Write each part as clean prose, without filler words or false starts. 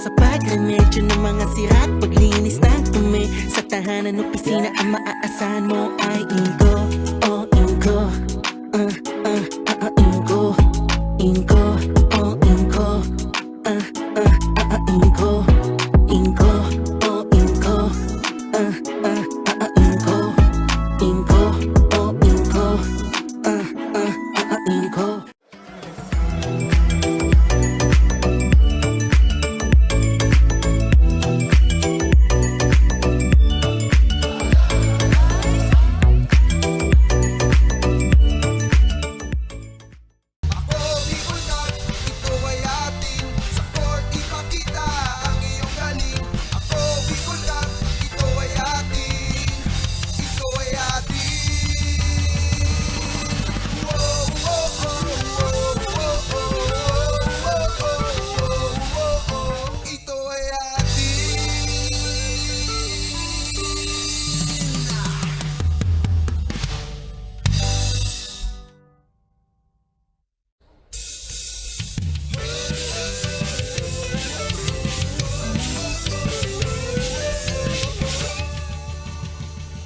Sa pag-remedyo ng mga sira at paglinis ng dumi sa tahanan, opisina, ang maaasahan mo ay Inco. Oh, Inco. Inco. Inco. Oh, Inco. Inco. Inco. Oh, Inco. Inco. Inco. Oh, Inco. Inco.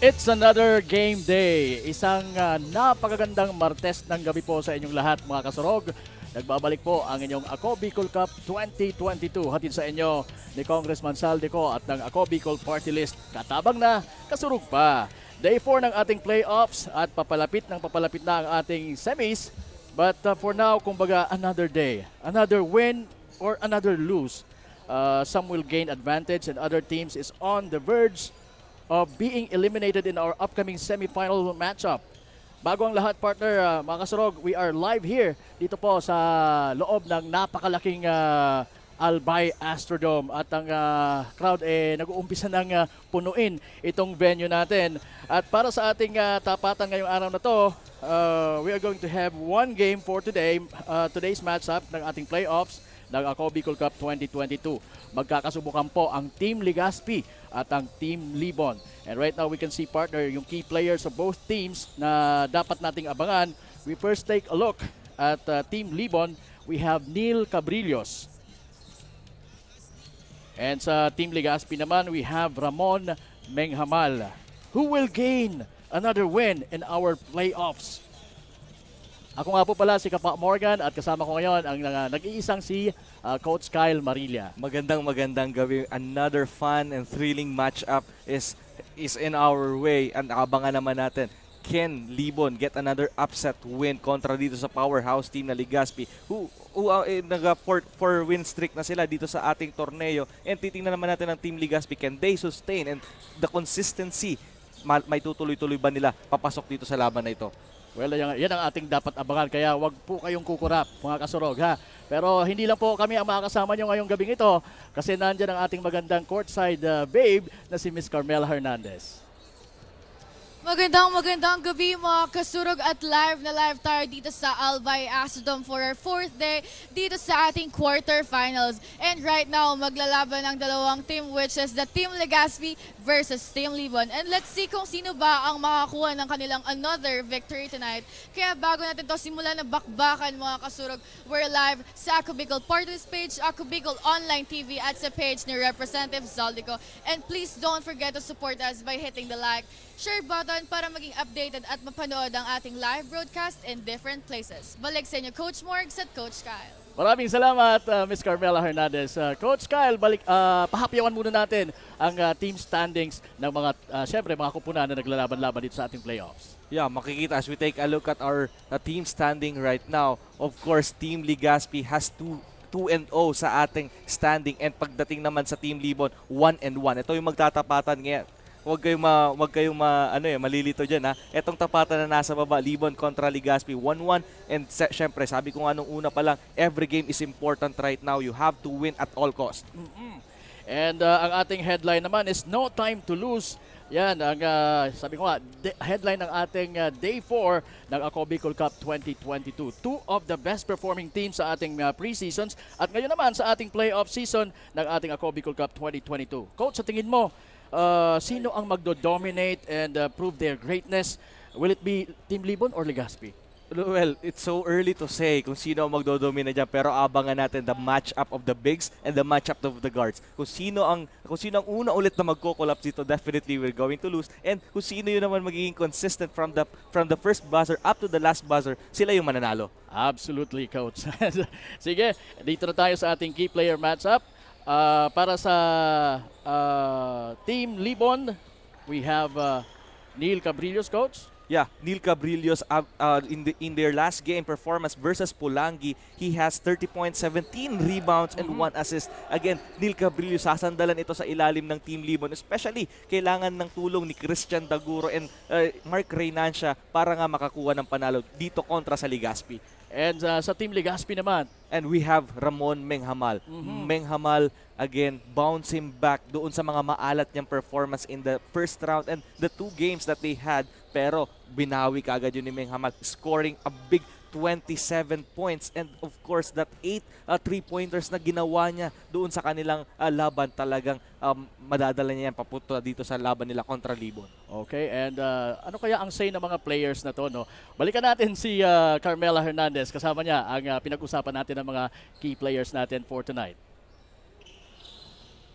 It's another game day. Isang napakagandang Martes ng gabi po sa inyong lahat, mga kasurog. Nagbabalik po ang inyong Ako Bicol Cup 2022. Hatid sa inyo ni Congressman Saldico at ng Ako Bicol Party List. Katabang na, kasurog pa. Day 4 ng ating playoffs at papalapit na ang ating semis. But for now, kumbaga, another day. Another win or another lose. Some will gain advantage and other teams is on the verge of being eliminated in our upcoming semi-final matchup. Bago ang lahat, partner, mga kasurog, we are live here dito po sa loob ng napakalaking Albay Astrodome at ang crowd nag-uumpisa ng punuin itong venue natin. At para sa ating tapatan ngayong araw na to, we are going to have one game for today, today's matchup ng ating playoffs ng Ako Bicol Cup 2022. Magkakasubukan po ang Team Legazpi at ang Team Libon. And right now we can see, partner, yung key players of both teams na dapat nating abangan. We first take a look at Team Libon. We have Neil Cabrillos. And sa Team Legazpi naman, we have Ramon Menghamal, who will gain another win in our playoffs. Ako nga po pala si Kapa Morgan at kasama ko ngayon ang nag-iisang si Coach Kyle Marilla. Magandang gabi. Another fun and thrilling matchup is in our way. And abangan naman natin, can Libon get another upset win kontra dito sa powerhouse team na Legazpi who nag-4 win streak na sila dito sa ating torneo. And titingnan naman natin ang Team Legazpi, can they sustain and the consistency, may tutuloy-tuloy ba nila papasok dito sa laban na ito? Well, yan ang ating dapat abangan, kaya wag po kayong kukurap, mga kasurog, ha. Pero hindi lang po kami ang makakasama nyo ngayong gabing ito kasi nandyan ang ating magandang courtside babe na si Miss Carmela Hernandez. Magandang gabi mga kasurog at live na live tayo dito sa Albay Astrodome for our 4th day dito sa ating quarterfinals. And right now, maglalaban ang dalawang team which is the Team Legazpi versus Team Libon. And let's see kung sino ba ang makakuha ng kanilang another victory tonight. Kaya bago natin to simulan na bakbakan mga kasurog, we're live sa Ako Bicol Partners page, Ako Bicol Online TV at sa page ni Representative Zaldico. And please don't forget to support us by hitting the like, share button para maging updated at mapanood ang ating live broadcast in different places. Balik sa inyo, Coach Morgs at Coach Kyle. Maraming salamat, Miss Carmela Hernandez. Coach Kyle, pahapyawan muna natin ang team standings ng mga, syempre, mga kupunan na naglalaban-laban dito sa ating playoffs. Yeah, makikita as we take a look at our team standing right now. Of course, Team Legazpi has 2-0 sa ating standing, and pagdating naman sa Team Libon, 1-1. Ito yung magtatapatan ngayon. Huwag kayong malilito dyan, ha. Etong tapatan na nasa baba, Libon kontra Legazpi, 1-1. And syempre, sabi ko nga nung una pa lang, every game is important right now. You have to win at all cost. And ang ating headline naman is No Time to Lose. Yan, ang sabi ko nga, headline ng ating Day 4 ng Ako Bicol Cup 2022. Two of the best performing teams sa ating pre-seasons at ngayon naman sa ating playoff season ng ating Ako Bicol Cup 2022. Coach, sa tingin mo, sino ang magdo-dominate and prove their greatness? Will it be Team Libon or Legazpi? Well, it's so early to say kung sino ang magdodomina dyan, pero abangan natin the match-up of the bigs and the match-up of the guards. Kung sino ang una ulit na magko-collapse dito, definitely we're going to lose. And kung sino yun naman magiging consistent from the first buzzer up to the last buzzer, sila yung mananalo. Absolutely, Coach. Sige, dito na tayo sa ating key player match-up. Para sa Team Libon, we have Neil Cabrillos, Coach. Yeah, Neil Cabrillos in their last game performance versus Pulangi, he has 30 points, 17 rebounds, and 1 assist. Again, Neil Cabrillos, sasandalan ito sa ilalim ng Team Libon. Especially, kailangan ng tulong ni Christian Daguro and Mark Reynancia para nga makakuha ng panalo dito kontra sa Legazpi. And sa Team Legazpi naman, and we have Ramon Menghamal. Menghamal, again, bouncing back doon sa mga maalat niyang performance in the first round and the 2 games that they had. Pero binawi kaagad yun ni Menghamal, scoring a big 27 points. And of course, that 8 3-pointers na ginawa niya doon sa kanilang laban, talagang madadala niya yan papunta dito sa laban nila kontra Libon. okay, and ano kaya ang say ng mga players na to, no? Balikan natin si Carmela Hernandez, kasama niya ang pinag-usapan natin ng mga key players natin for tonight.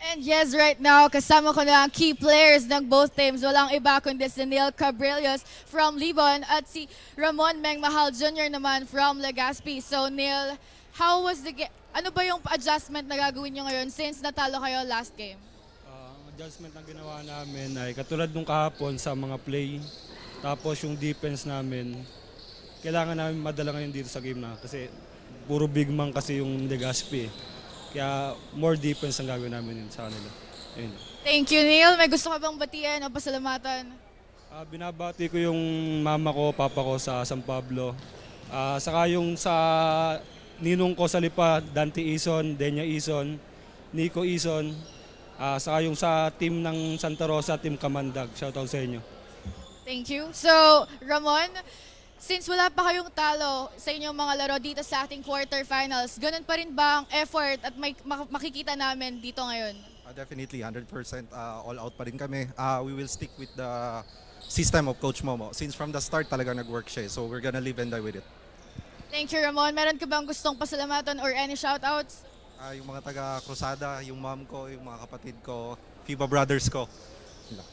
And yes, right now, kasama ko na ang key players ng both teams. Walang iba kundi si Neil Cabrillos from Libon at si Ramon Mengmahal Jr. naman from Legazpi. So Neil, how was the game? Ano ba yung adjustment na gagawin nyo ngayon since natalo kayo last game? Ang adjustment na ginawa namin ay katulad nung kahapon sa mga play. Tapos yung defense namin, kailangan namin madala ngayon dito sa game na kasi puro big man kasi yung Legazpi. Kaya more defense ang gagawin namin yun sa kanila. Ayun. Thank you, Neil. May gusto ka bang batian o pasalamatan? Binabati ko yung mama ko, papa ko sa San Pablo. Saka yung sa ninong ko sa Lipa, Dante Ison, Denya Ison, Nico Ison. Saka yung sa team ng Santa Rosa, Team Kamandag. Shoutout sa inyo. Thank you. So, Ramon, since wala pa kayong talo sa inyong mga laro dito sa ating quarterfinals, ganun pa rin ba ang effort at may makikita namin dito ngayon? Definitely, 100% all out pa rin kami. We will stick with the system of Coach Momo. Since from the start talaga nag-work siya. So we're gonna live and die with it. Thank you, Ramon. Meron ka bang gustong pasalamatan or any shoutouts? Yung mga taga Cruzada, yung mom ko, yung mga kapatid ko, FIBA brothers ko.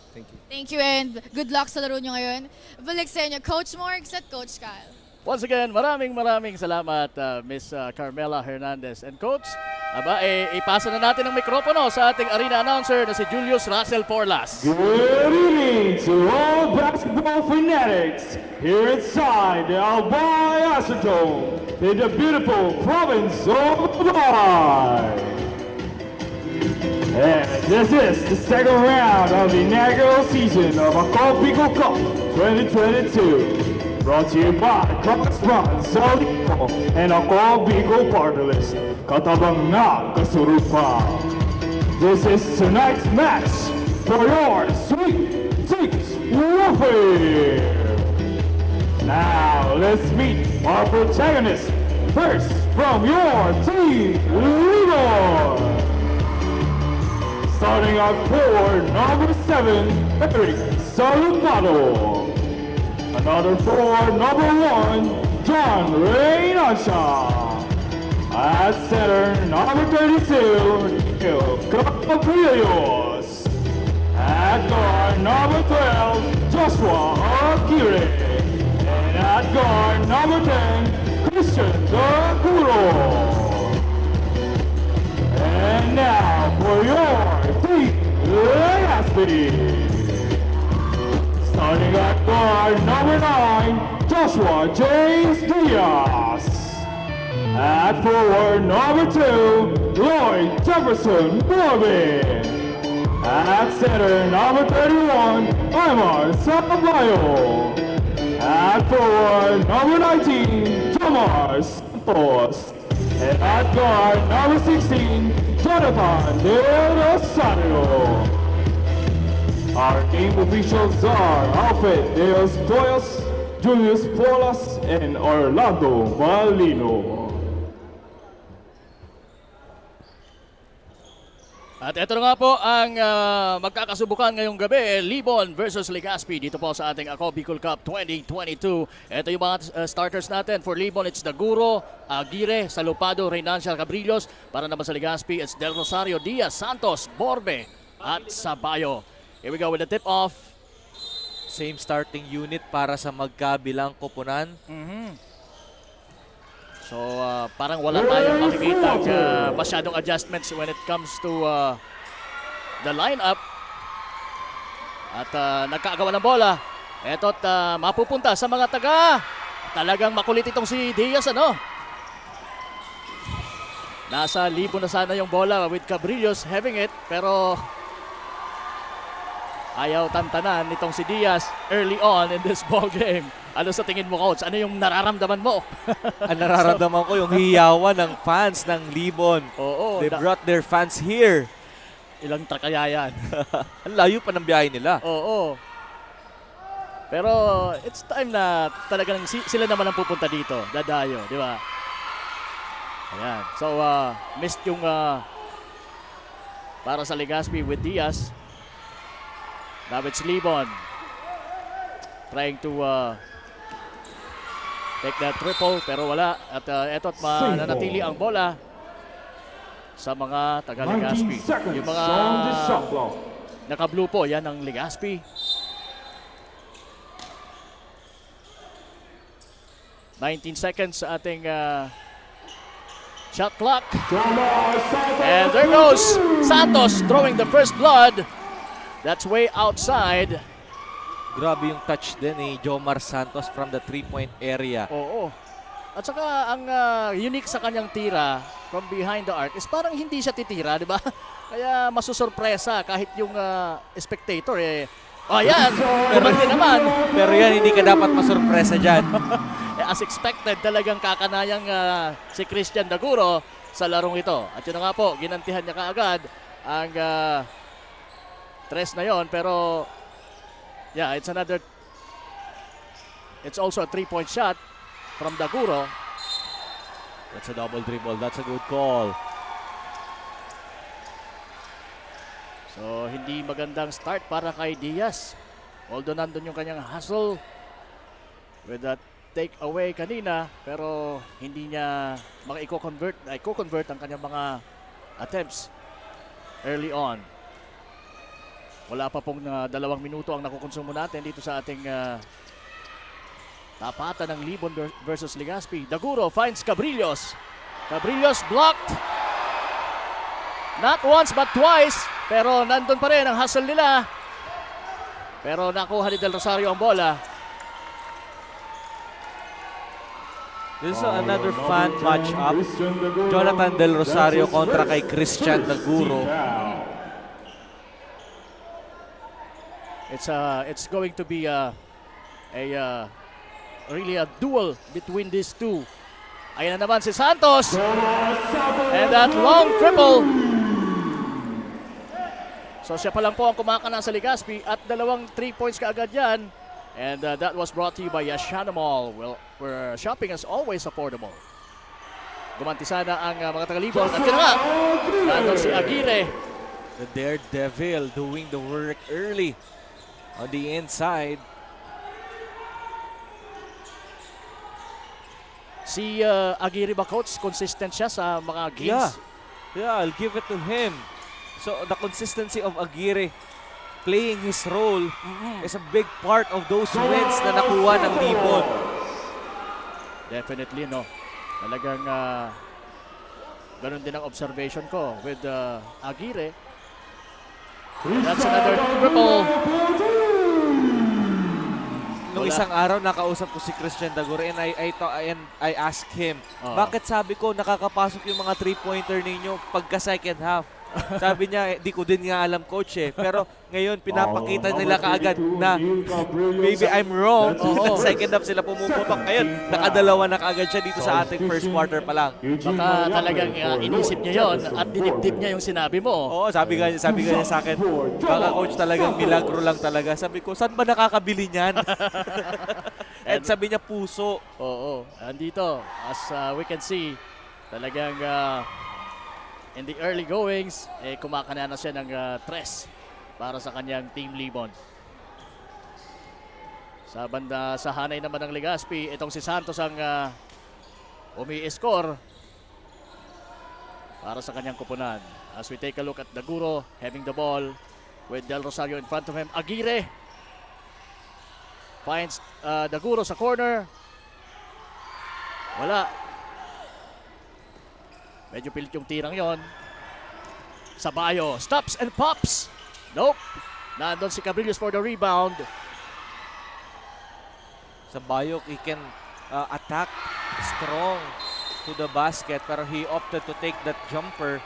Thank you. Thank you and good luck sa laro nyo ngayon. Balik sa inyo, Coach Morgs at Coach Kyle. Once again, maraming salamat, Miss Carmela Hernandez. And Coach, ipasa na natin ang mikropono sa ating arena announcer na si Julius Russell Porlas. Good evening to all basketball fanatics here inside the Albay Astrodome in the beautiful province of Albay. And this is the second round of the inaugural season of Ako Bicol Cup 2022. Brought to you by Crossrun, Zaldico, and Ako Bicol Party List. Katabang na kasurupan. This is tonight's match for your sweet seats. Wolfie. Now let's meet our protagonists. First, from your team, Libon. Starting out forward, number 7, Eric Salupado. Another forward, number 1, John Reynasha. At center, number 32, Neil Caprillos. At guard, number 12, Joshua Akire. And at guard, number 10, Christian Daguro. And now for your team, Legaspi. Starting at guard, number 9, Joshua James Diaz. At forward, number 2, Lloyd Jefferson Corbin. At center, number 31, Aymar Sabayo. At forward, number 19, Jamar Santos. And at guard, number 16, Jonathan Del Rosario. Our game officials are Alfred De Los Toyos, Julius Polas, and Orlando Malino. At ito na nga po ang magkakasubukan ngayong gabi, Libon versus Legazpi dito po sa ating Ako Bicol Cup 2022. Ito yung mga starters natin. For Libon, it's Daguro, Aguirre, Salupado, Reynancia, Cabrillos. Para naman sa Legazpi, it's Del Rosario, Diaz, Santos, Borbe, at Sabayo. Here we go with the tip-off. Same starting unit para sa magkabilang koponan. So parang wala tayong makikita masyadong adjustments when it comes to the lineup. At nagkaagawan ng bola. Eto't mapupunta sa mga talagang makulit itong si Diaz, ano? Nasa libo na sana yung bola with Cabrillos having it, pero ayaw tantanan nitong si Diaz early on in this ball game. Ano sa tingin mo, Coach? Ano yung nararamdaman mo? Ang nararamdaman ko yung hiyawan ng fans ng Libon. Oo. They brought their fans here. Ilang trakaya yan. Ang layo pa ng biyahe nila. Oo. Pero it's time na talagang sila naman ang pupunta dito. Dadayo, di ba? Ayan. So, missed yung para sa Legazpi with Diaz. Now it's Libon trying to take that triple pero wala. At eto't mananatili ang bola sa mga taga-Legazpi. 19 seconds Yung mga on the shot clock. naka-blue po, yan ang Legazpi. 19 seconds sa ating shot clock. And there goes Santos throwing the first blood. That's way outside. Grabe yung touch din ni Jomar Santos from the 3-point area. Oo. At saka ang unique sa kanyang tira from behind the arc is parang hindi siya titira, di ba? Kaya masusurpresa kahit yung spectator ayan, kumandi naman. Pero yan, hindi ka dapat masurpresa dyan. As expected, talagang kakanayang si Christian Daguro sa larong ito. At yun na nga po, ginantihan niya kaagad ang tres na yon. Pero yeah, it's also a 3-point shot from Daguro. That's a double dribble. That's a good call. So, hindi magandang start para kay Diaz. Although nandun yung kanyang hustle with that take away kanina, pero hindi niya maka-convert ang kanyang mga attempts early on. Wala pa pong 2 minuto ang nakukonsumo natin dito sa ating tapatan ng Libon versus Legazpi. Daguro finds Cabrillos. Cabrillos blocked. Not once but twice. Pero nandun pa rin ang hustle nila. Pero nakuha ni Del Rosario ang bola. This is another fun match-up. Jonathan Del Rosario kontra kay Christian Daguro. It's going to be really a duel between these two. Ayan na naman si Santos. And that long triple. So siya pa lang po ang kumakana sa Legazpi at dalawang 3 points kaagad yan. And that was brought to you by Yashana Mall, where shopping is always affordable. Gumanti sana ang mga tagalibon. At yun na nga, nandun si Aguirre. The Daredevil doing the work early on the inside. Si Aguirre ba, coach, consistent siya sa mga games? Yeah, I'll give it to him. So the consistency of Aguirre playing his role is a big part of those wins na nakuha ng Libon. Definitely, no. Talagang ganun din ang observation ko with Aguirre. That's another triple. Nung isang araw nakausap ko si Christian Dagore and I asked him, bakit sabi ko nakakapasok yung mga 3-pointer ninyo pagka second half? Sabi niya, di ko din nga alam, coach eh. Pero ngayon, pinapakita nila kaagad na maybe I'm wrong. Second half sila pumuputok. Ngayon, nakadalawa na kaagad siya dito sa ating first quarter pa lang. Baka talagang inisip niya yon at dinibdib niya yung sinabi mo. Oo, sabi nga niya sa akin, baka coach talagang milagro lang talaga. Sabi ko, saan ba nakakabili niyan? And sabi niya, puso. Oo, andito, as we can see, talagang in the early goings, kumakana na siya ng tres para sa kanyang Team Libon. Sa banda, sa hanay naman ng Legazpi, itong si Santos ang umi-score para sa kanyang kupunan. As we take a look at Daguro having the ball with Del Rosario in front of him. Aguirre finds Daguro sa corner. Wala. Medyo pilit yung tirang yon. Sabayo stops and pops. Nope. Nandun si Cabrillos for the rebound. Sabayok, he can attack strong to the basket pero he opted to take that jumper.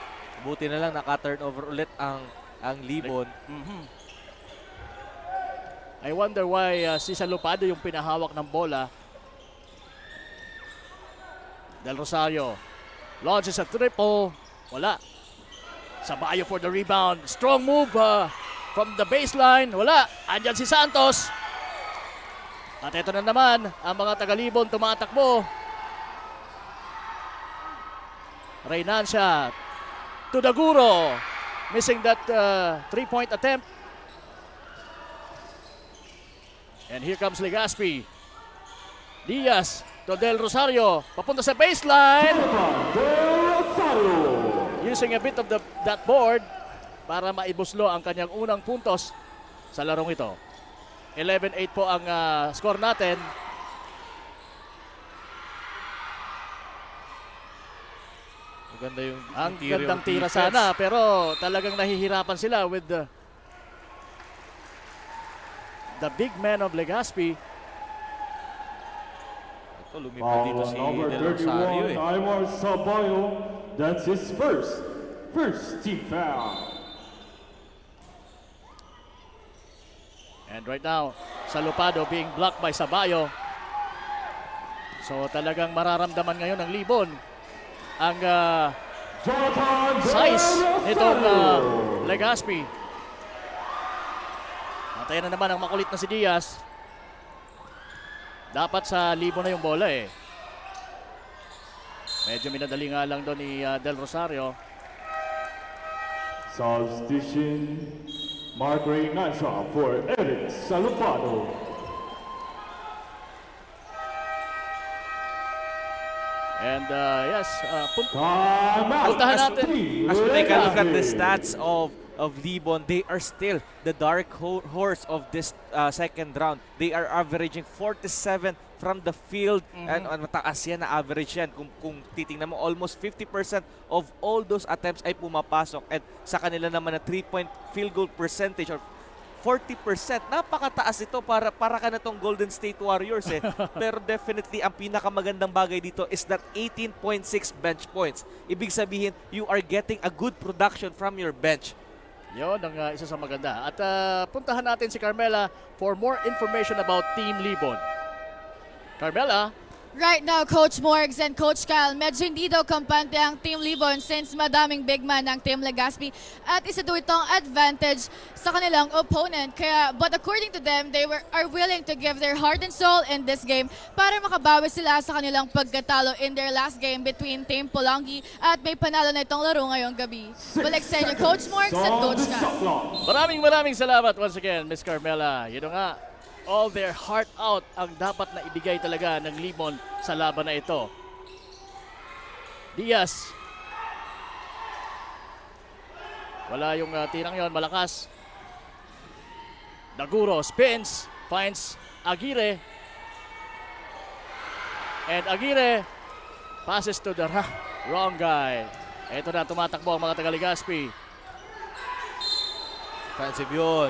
Buti na lang naka-turnover ulit ang Libon. I wonder why si Salupado yung pinahawak ng bola. Del Rosario launches a triple. Wala. Sabayo for the rebound. Strong move from the baseline. Wala. Andyan si Santos. At ito na naman, ang mga tagalibon tumatakbo. Reynancia to Daguro. Missing that 3-point attempt. And here comes Legazpi. Diaz to Del Rosario. Papunta sa baseline. Using a bit of that board para maibuslo ang kanyang unang puntos sa larong ito. 11-8 po ang score natin. Maganda yung Ang interior gandang tira defense. sana pero talagang nahihirapan sila with the big man of Legazpi. Ito, lumipad dito si Number Del Rosario 31, eh. Aymar Sabayo. That's his first team foul. And right now, Salupado being blocked by Sabayo. So talagang mararamdaman ngayon ng Libon ang Jonathan size nitong Rosario. Legazpi. Atayan na naman ang makulit na si Diaz. Dapat sa Libon na yung bola eh. Medyo minadali nga lang doon ni Del Rosario. Substitution, Mark Reynancia for Eric Salupado. And yes, Time out. puntahan natin. As we take a look at the stats of Libon, they are still the dark horse of this second round. They are averaging 47 from the field. And mataas yan na average yan. Kung titingnan mo, almost 50% of all those attempts ay pumapasok. And sa kanila naman na 3-point field goal percentage or 40%. Napakataas ito para ka na tong Golden State Warriors eh. Pero definitely ang pinakamagandang bagay dito is that 18.6 bench points. Ibig sabihin, you are getting a good production from your bench. Yun ang isa sa maganda. At puntahan natin si Carmela for more information about Team Libon. Carmela? Right now, Coach Morgs and Coach Kyle, medyo hindi daw kampante ang Team Libon since madaming big man ng Team Legazpi at isa daw itong advantage sa kanilang opponent. But according to them, they are willing to give their heart and soul in this game para makabawi sila sa kanilang pagkatalo in their last game between Team Polangi at may panalo na itong laro ngayong gabi. Balik sa inyo, Coach Morgs and Coach Kyle. Maraming salamat once again, Miss Carmela. Yun nga, all their heart out ang dapat na ibigay talaga ng Libon sa laban na ito. Diaz. Wala yung tirang yon, malakas. Daguro spins, finds Aguirre. And Aguirre passes to the wrong guy. Ito na, tumatakbo ang mga taga-Legazpi. Offensive yun.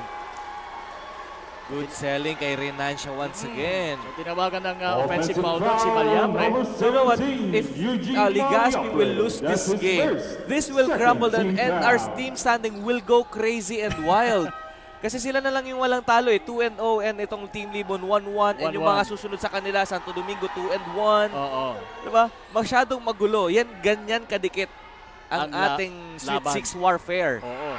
Good selling kay Renancia once again. So, tinawagan ng offensive foul doon si Malyapre. So you know what? If Legazpi will lose this game, this will crumble and our team standing will go crazy and wild. Kasi sila na lang yung walang talo eh. 2-0 and itong Team Libon 1-1 and yung mga susunod sa kanila, Santo Domingo 2-1. Oo. Diba? Masyadong magulo. Yan, ganyan kadikit ang Ang ating Sweet laban. 6 warfare. Oo.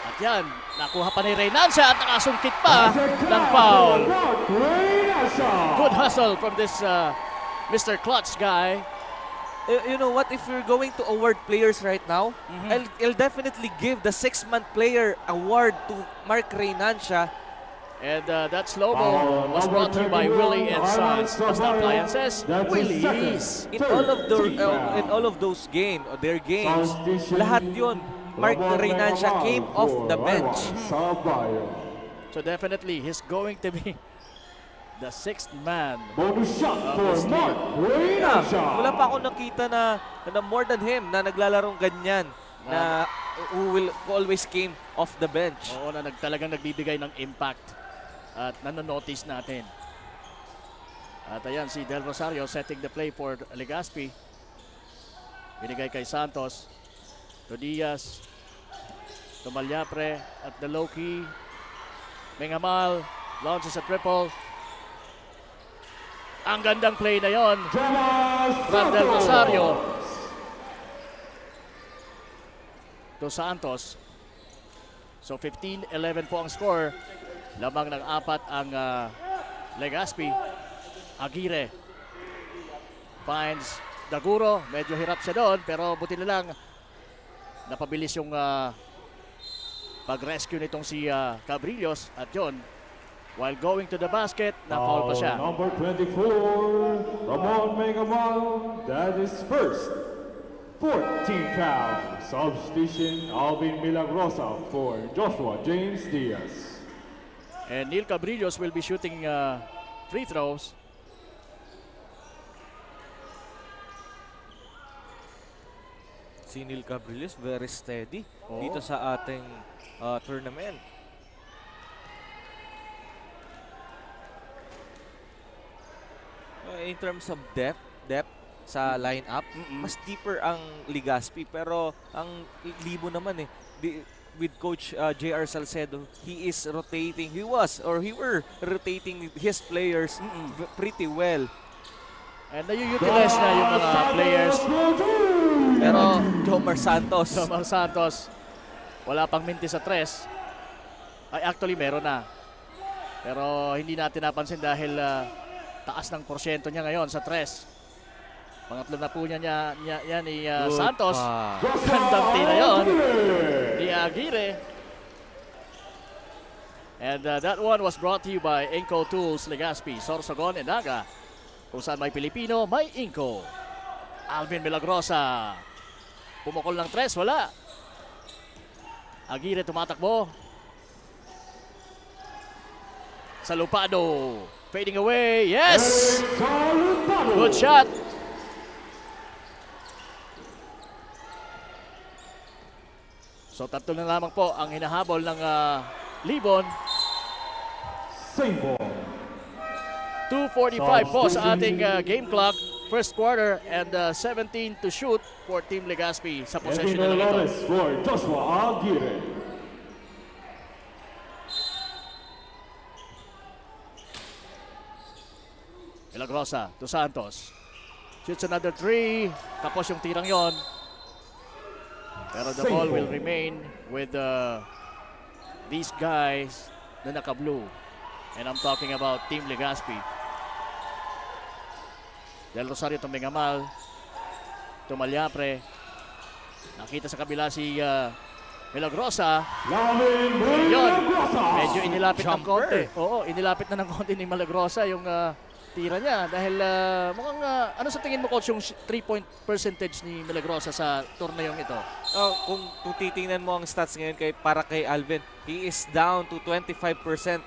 At yan, nakuha pa ni Renancia at nakasungkit pa ng foul. Good hustle from this Mr. Clutch guy. You know what? If we're going to award players right now, I'll definitely give the 6-month player award to Mark Renancia. And that slow-mo was brought to you by Willie and Sons. Basta Appliances, Willie's. In all of those games, their games, lahat yun, Mark Renancia came off the bench. So definitely, he's going to be the 6th man. Bonus shot for Mark Renancia. Wala pa ako nakita na more than him na naglalarong ganyan na who will always came off the bench. Oo na talagang nagbibigay ng impact at nanonotice natin. At ayan si Del Rosario setting the play for Legazpi. Binigay kay Santos. To Diaz. To Malyapre at the low key. Mengamal launches a triple. Ang gandang play na yon from Del Rosario to Santos. So 15-11 po ang score. Lamang ng 4 ang Legazpi. Aguirre finds Daguro. Medyo hirap siya doon pero buti na lang napabilis yung pag-rescue nitong si Cabrillos at yun, while going to the basket, na-foul pa siya. Number 24, Ramon Mengamal, that is first. 14 foul. Substitution, Alvin Milagrosa for Joshua James Diaz. And Neil Cabrillos will be shooting free throws. Si Neil Cabrillos, very steady dito sa ating tournament. In terms of depth sa lineup, mas deeper ang Legazpi. Pero ang Libo naman with Coach J.R. Salcedo, he is rotating. He were rotating his players pretty well. And na-utilize na yung mga players. Pero Jomar Santos. Jomar Santos, wala pang minti sa 3. Ay, actually, meron na. Pero hindi natin napansin dahil taas ng porsyento niya ngayon sa 3. Pangatlo na po niya ni Santos. Gandang tira yun ni Aguirre. And that one was brought to you by Inco Tools, Legazpi, Sorsogon, and Naga. Kung saan may Pilipino, may Inco. Alvin Milagrosa. Pumukol ng 3, wala. Aguirre tumatakbo. Salupado. Fading away. Yes! Good shot. So tatlo na lamang po ang hinahabol ng Libon. Same ball. 2:45 po sa ating game clock. First quarter and 17 to shoot for Team Legazpi sa possession Edwin nila ito. Lopez for Joshua Aguirre. Milagrosa to Santos. Shoots another 3. Tapos yung tirang yon. Pero the ball will remain with these guys na naka-blue. And I'm talking about Team Legazpi. Del Rosario tumingamal. Tumalyapre. Nakita sa kabila si Milagrosa. Lavin Yun. Milagrosa. Medyo inilapit ng Jumper. konti. Oo, inilapit na ng konti ni Milagrosa yung tira niya. Dahil mukhang, ano sa tingin mo, coach, yung 3-point percentage ni Milagrosa sa torneyong ito? Kung titingnan mo ang stats ngayon para kay Alvin, he is down to 25%.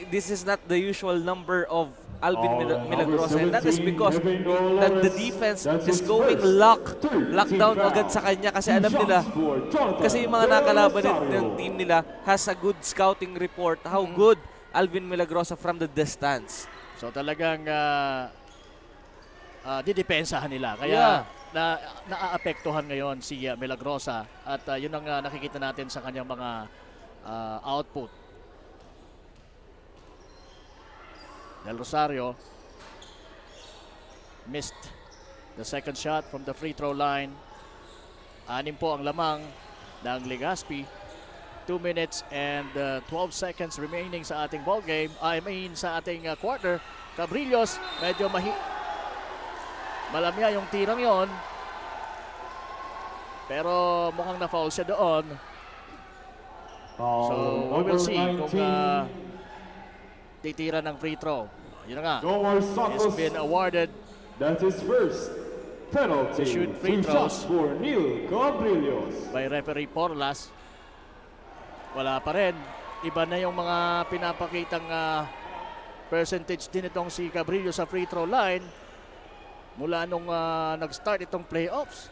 This is not the usual number of Alvin Milagrosa, and that is because the defense is going lockdown agad sa kanya kasi alam nila, kasi yung mga nakalaban ng team nila has a good scouting report how good Alvin Milagrosa from the distance. So talagang didepensahan nila. Kaya naaapektuhan ngayon si Milagrosa at yun ang nakikita natin sa kanyang mga output. Del Rosario missed the second shot from the free throw line. 6 po ang lamang ng Legazpi. 2 minutes and 12 seconds remaining sa ating ball game. Sa ating quarter. Cabrillos, medyo malamya yung tirang yon. Pero mukhang na-foul siya doon. So we will see kung titira ng free throw. Yun na nga. Jomar He's Santos, been awarded that's his first penalty. To shoot free 2 shots throws. for Neil Cabrillos. by referee Porlas. Wala pa rin. Iba na yung mga pinapakitang percentage din itong si Cabrillo sa free throw line mula nung nag-start itong playoffs.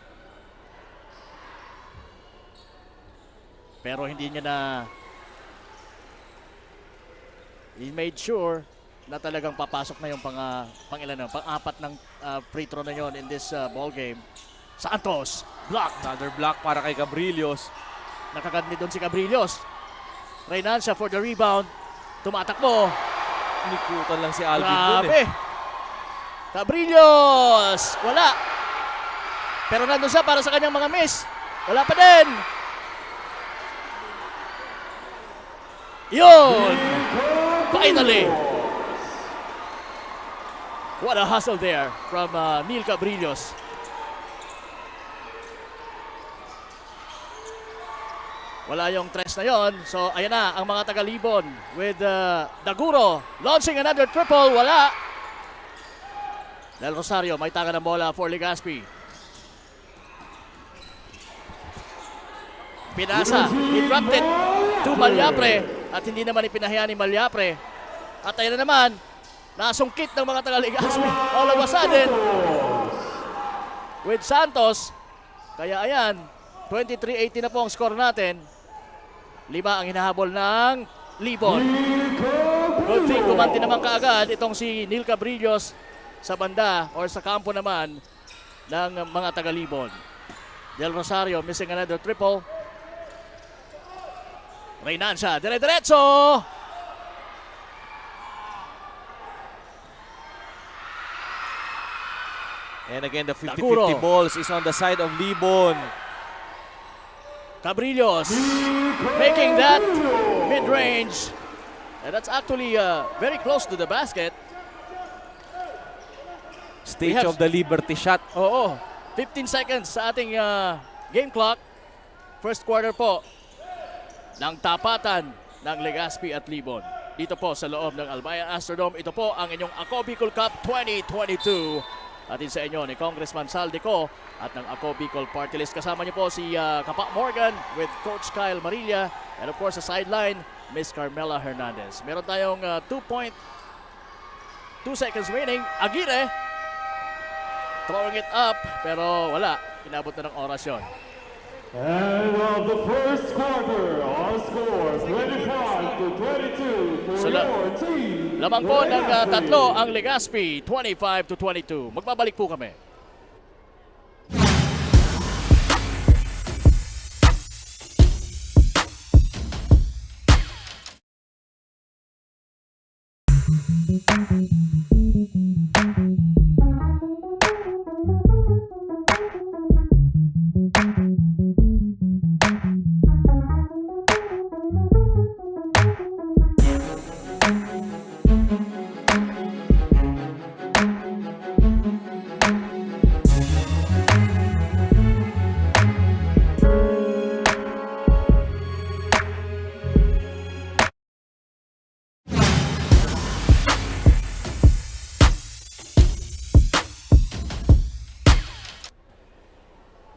Pero hindi niya he made sure na talagang papasok na yung pang-apat ng free throw na yon in this ball game. Santos, blocked. Another block para kay Cabrillos. Nakakadmi doon si Cabrillos. Reynancia for the rebound. Tumatakbo. Nikutan lang si Alvin dun Grabe. Cabrillos! Wala. Pero nandun siya para sa kanyang mga miss. Wala pa din. Yun! Finally! What a hustle there from Neil Cabrillos. Wala yung tres na yon. So, ayan na ang mga taga-Libon with Daguro launching another triple. Wala. Del Rosario may taka ng bola for Legazpi. Pinasa. He dropped it to Malyapre. At hindi naman ipinahiya ni Malyapre. At ayan na naman. Nasungkit ng mga taga-Legazpi. All of a sudden. With Santos. Kaya ayan. 23-18 na po ang score natin. 5 ang hinahabol ng Libon. Good thing, gumanti naman kaagad itong si Neil Cabrillos sa banda or sa kampo naman ng mga taga-Libon. Del Rosario missing another triple. Reynancia, dire-diretso! And again, the 50-50 Daguro. balls is on the side of Libon. Cabrillos making that mid-range. And that's actually very close to the basket. Stage have- of the Liberty shot. Oo, 15 seconds sa ating game clock. First quarter po ng tapatan ng Legazpi at Libon. Dito po sa loob ng Albaya Astrodome. Ito po ang inyong Ako Bicol Cup 2022. Atin sa inyo ni Congressman Saldico at ng Ako Bicol Party List. Kasama niyo po si Kapa Morgan with Coach Kyle Marilla. And of course sa sideline, Miss Carmela Hernandez. Meron tayong 2 seconds remaining. Aguirre throwing it up pero wala. Inabot na ng oras yun. And of the first quarter, our score 25-22 for Sula- your team. Lamang po ng Legazpi. tatlo ang Legazpi, 25-22. Magbabalik po kami.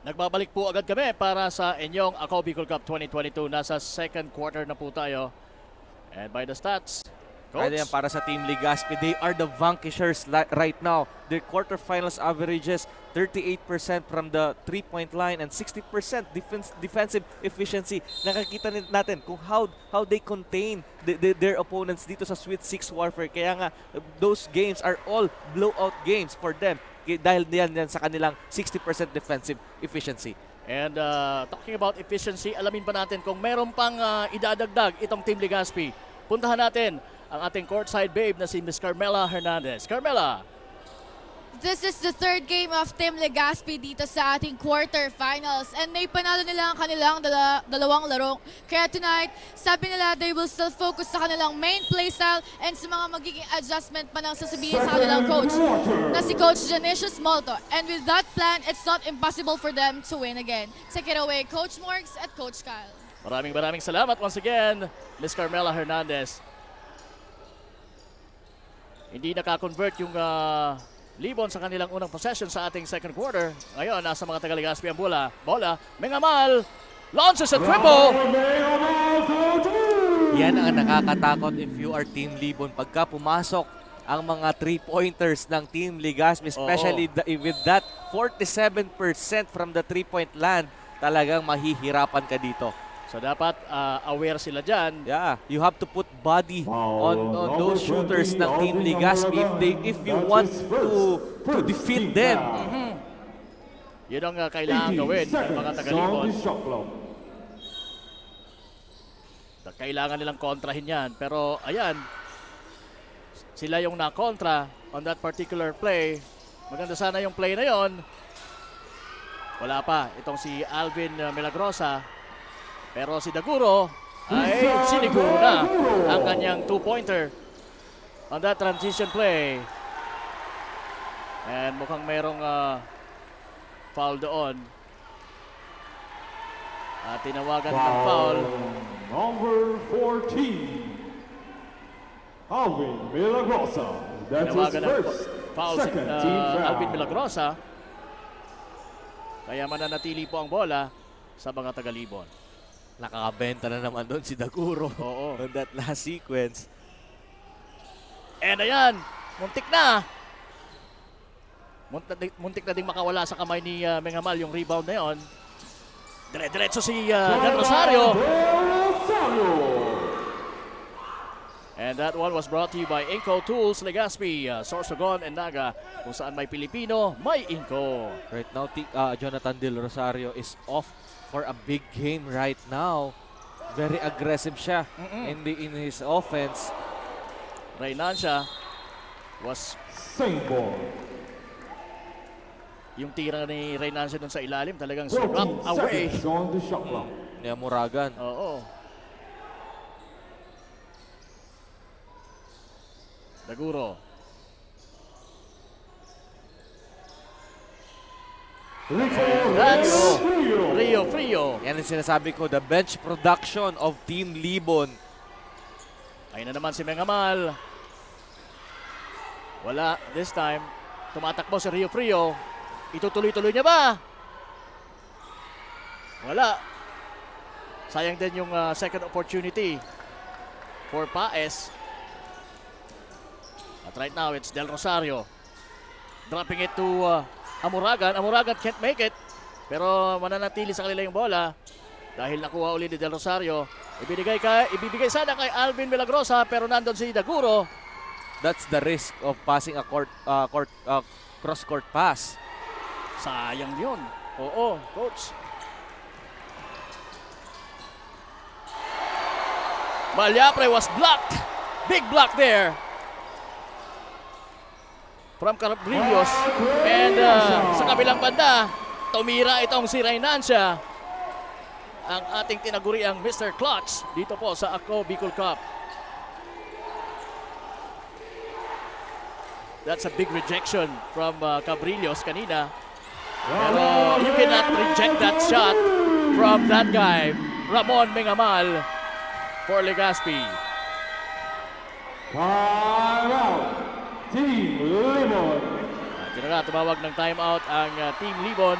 Nagbabalik po agad kami para sa inyong Ako Bicol Cup 2022. Nasa second quarter na po tayo. And by the stats, Coach, Kaya yan para sa Team Legazpi. They are the vanquishers right now. Their quarterfinals averages 38% from the 3-point line and 60% defensive efficiency. Nakakita natin kung how they contain their opponents dito sa Sweet 6 warfare. Kaya nga, those games are all blowout games for them. Dahil yan sa kanilang 60% defensive efficiency. and talking about efficiency, alamin pa natin kung meron pang idadagdag itong Team Legazpi. Puntahan natin ang ating courtside babe na si Miss Carmela Hernandez. Carmela! This is the third game of Team Legazpi dito sa ating quarterfinals and may panalo nila ang kanilang dalawang laro. Kaya tonight, sabi nila they will still focus sa kanilang main playstyle and sa mga magiging adjustment pa nang sasabihin sa kanilang coach na si Coach Janicius Molto. And with that plan, it's not impossible for them to win again. Take it away, Coach Morgs at Coach Kyle. Maraming salamat once again, Miss Carmela Hernandez. Hindi nakakonvert yung Libon sa kanilang unang possession sa ating second quarter. Ngayon, nasa mga taga-Legazpi ang bola. Mengamal launches a triple. Yan ang nakakatakot if you are Team Libon. Pagka pumasok ang mga 3-pointers ng Team Legazpi, especially with that 47% from the 3-point land, talagang mahihirapan ka dito. So dapat aware sila dyan. Yeah, you have to put body on those shooters ng Team Legazpi if you want to defeat them. Yun ang kailangan gawin ng mga taga-Libon. Kailangan nilang kontrahin yan. Pero ayan, sila yung nakontra on that particular play. Maganda sana yung play na yon. Wala pa. Itong si Alvin Milagrosa. Pero si Daguro ay siniguro na ang kanyang 2-pointer on that transition play. And mukhang merong foul doon. At tinawagan ng foul. Number 14, Alvin Milagrosa. That's his Tinawagan ng first, foul si second team foul. Alvin Milagrosa. Kaya mananatili po ang bola sa mga taga-Libon. Nakakabenta na naman doon si Daguro on that last sequence. And ayan, muntik na. Muntik na ding makawala sa kamay ni Mengamal yung rebound na yon. Dire-diretso si Del Rosario. And that one was brought to you by Inco Tools Legazpi, Sorsogon and Naga. Kung saan may Pilipino, may Inco. Right now, Jonathan Del Rosario is off for a big game right now. Very aggressive siya in his offense. Reynancia was Same ball. yung tira ni Reynancia dun sa ilalim, talagang 14 swap away. seconds on the shot clock. Muragan. Oo. Daguro. That's Rio Frio. Yan ang sinasabi ko, the bench production of Team Libon. Ayun na naman si Mengamal. Wala this time. Tumatakbo si Rio Frio. Itutuloy-tuloy niya ba? Wala. Sayang din yung second opportunity for Paes. At right now, it's Del Rosario. Dropping it to Amuragan. Amuragan can't make it. Pero mananatili sa kanila yung bola. Dahil nakuha uli ni Del Rosario. Ibibigay sana kay Alvin Milagrosa. Pero nandun si Daguro. That's the risk of passing a cross-court pass. Sayang yun. Oo, coach. Malyapre was blocked. Big block there from Cabrillos. And sa kabilang banda, tumira itong si Reynancia. Ang ating tinaguriang Mr. Clutch dito po sa Ako Bicol Cup. That's a big rejection from Cabrillos kanina. Pero you cannot reject that shot from that guy, Ramon Mengamal for Legazpi. Time out. Team Libon. Tumawag ng timeout ang Team Libon.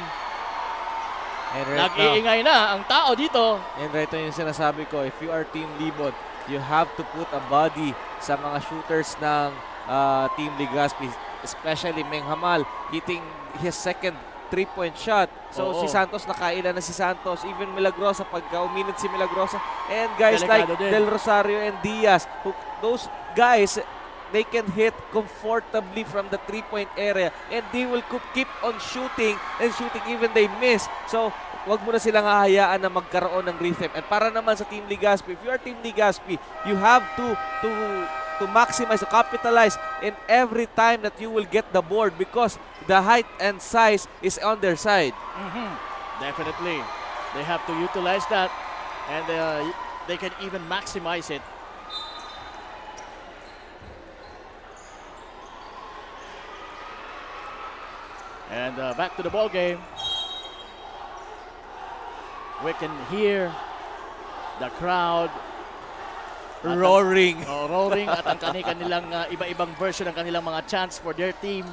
And right now, Nag-iingay na ang tao dito. and right now yung sinasabi ko, if you are Team Libon, you have to put a body sa mga shooters ng Team Legazpi, especially Meng Hamal hitting his second 3-point shot. So Oo. si Santos, nakailan na si Santos. Even Milagrosa, pagka uminit si Milagrosa. And guys like Delikado din. Del Rosario and Diaz, those guys, they can hit comfortably from the 3-point area and they will keep on shooting and shooting even they miss. So wag mo na silang hahayaan na magkaroon ng rhythm. And para naman sa Team Legazpi, if you are Team Legazpi, you have to maximize, to capitalize in every time that you will get the board because the height and size is on their side. Definitely. They have to utilize that and they can even maximize it. And back to the ball game. We can hear the crowd Roaring. roaring at ang kanilang iba-ibang version ng kanilang mga chants for their team.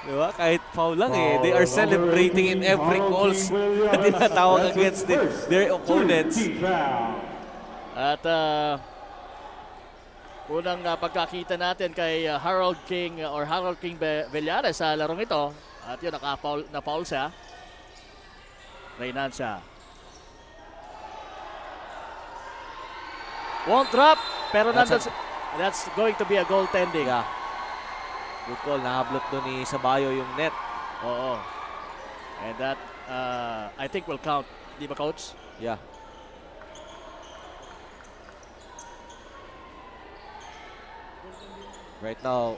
Diba? Kahit foul lang they are celebrating in every calls na tinatawag against their opponents. At unang pagkakita natin kay Harold King Villares sa larong ito. At yun, na-foul siya. Reinancia. Won't drop, pero that's going to be a goaltending. Yeah. Good call. Nahablot doon ni Sabayo yung net. Oo. And that, I think will count. Di ba, Coach? Yeah. Right now,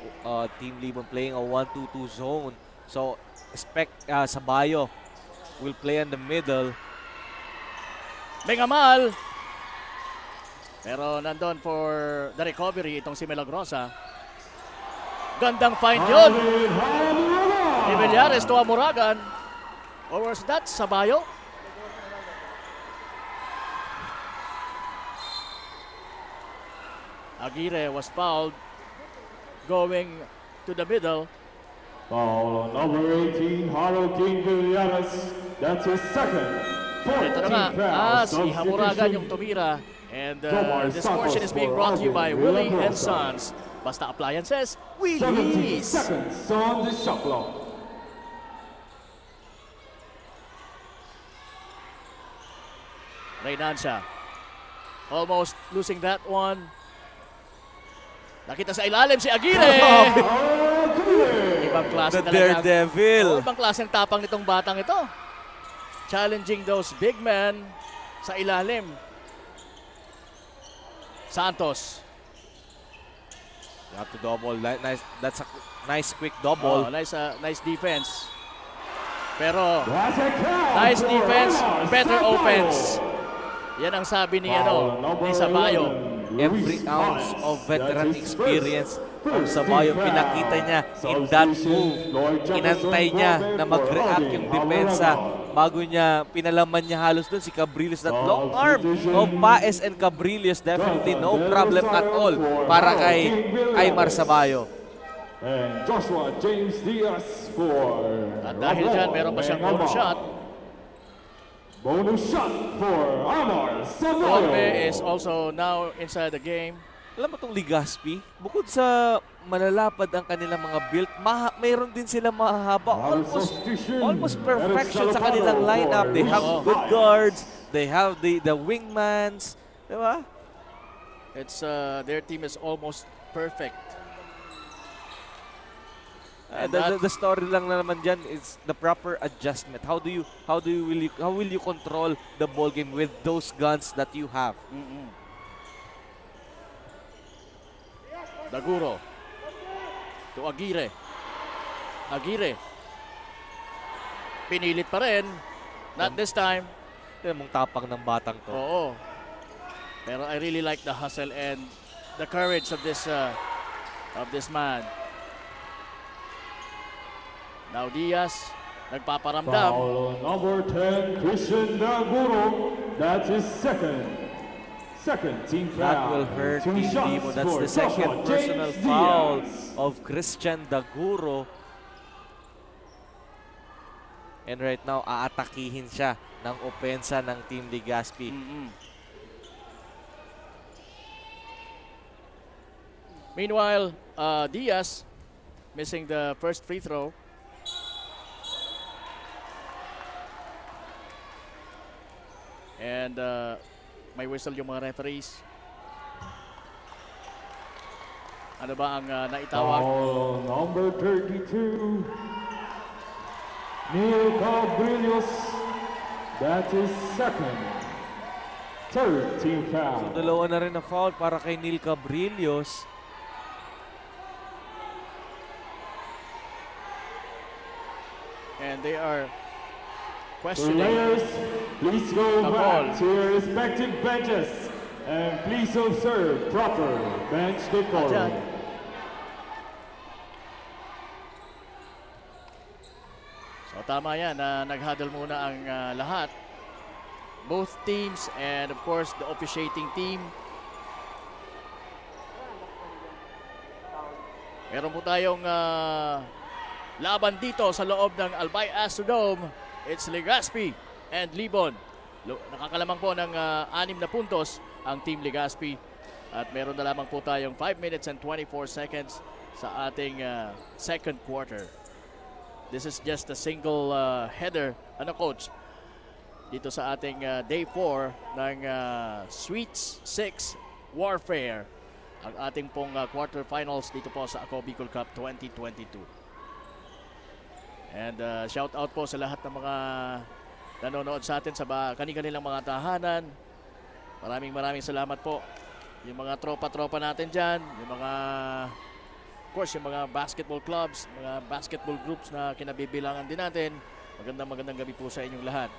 Team Libon playing a 1-2-2 zone. So, expect Sabayo will play in the middle. Mengamal. Pero nandun for the recovery itong si Milagrosa. Gandang find yun. Ni Villares to Amuragan. Or was that Sabayo? Aguirre was fouled. Going to the middle. Foul on number 18, Harold King Villares. That's his second. Ito na nga, si Hamuragan yung tumira. And this portion is being brought to you by Willie and Sons. Basta Appliances, 17 Willie's. seconds on the shot clock. Reinancia. Almost losing that one. Nakita sa ilalim si Aguirre. Ibang klase The talaga. Daredevil. Ibang klaseng tapang nitong batang ito. Challenging those big men sa ilalim. Santos. You have to double. Nice, that's a nice quick Oh, double. nice defense. Pero That's a count nice for defense, Omar better Sabayo. offense. Yan ang sabi ni Foul on number ni Sabayo. 11, Every Luis ounce Paez. of veteran That's his experience of first Sabayo, team pinakita foul. niya in that Substitution, move. Lloyd Jefferson Inantay niya Robert na for mag-react Adding yung depensa Amuragan. bago niya pinalaman niya halos dun si Cabriles. That long arm Substitution. of Paez and Cabriles, definitely no Del problem at Rosario all for para Harold kay King Villares. Aymar Sabayo. And Joshua James Diaz for At dahil dyan, meron pa siyang bonus shot. Bonus shot for Omar Sabayo. Volpe is also now inside the game. Alam mo itong Legazpi, bukod sa malalapad ang kanilang mga build, mayroon din sila mahaba. Almost perfection sa kanilang lineup. They have good guards, they have the wingmans, di ba? It's their team is almost perfect. And The story lang na naman dyan is the proper adjustment. How will you control the ball game with those guns that you have? Daguro to Aguirre. Aguirre. Pinilit pa rin. Not this time. Ito mong tapang ng batang to. Oo. Pero I really like the hustle and the courage of this man. Now Diaz nagpaparamdam. Foul on number 10, Christian Daguro. That's his second team foul. That will hurt Two Team shots Libon. That's for the second Joshua personal James foul Diaz. of Christian Daguro. And right now, aatakihin siya ng opensa ng Team Legazpi. Meanwhile, Diaz missing the first free throw. And may whistle yung mga referees. Ano ba ang naitawag? Foul number 32, Neil Cabrillos. That is second. Third team foul. So, dalawa na rin na foul para kay Neil Cabrillos. And they are questioning. Players, please go The back ball. to your respective benches and please observe proper bench decorum. Ayan. So tama yan na nag-huddle muna ang lahat. Both teams and of course the officiating team. Meron po tayong laban dito sa loob ng Albay Astrodome. It's Legazpi and Libon. Nakakalamang po ng 6 na puntos ang Team Legazpi. At meron na lamang po tayong 5 minutes and 24 seconds sa ating second quarter. This is just a single header, coach? Dito sa ating day 4 ng Sweets 6 Warfare. Ang ating pong quarterfinals dito po sa Ako Bicol Cup 2022. And shout out po sa lahat ng mga nanonood sa atin sa kanilang mga tahanan. Maraming salamat po. Yung mga tropa-tropa natin dyan, yung mga, of course, yung mga basketball clubs, mga basketball groups na kinabibilangan din natin. Magandang gabi po sa inyong lahat.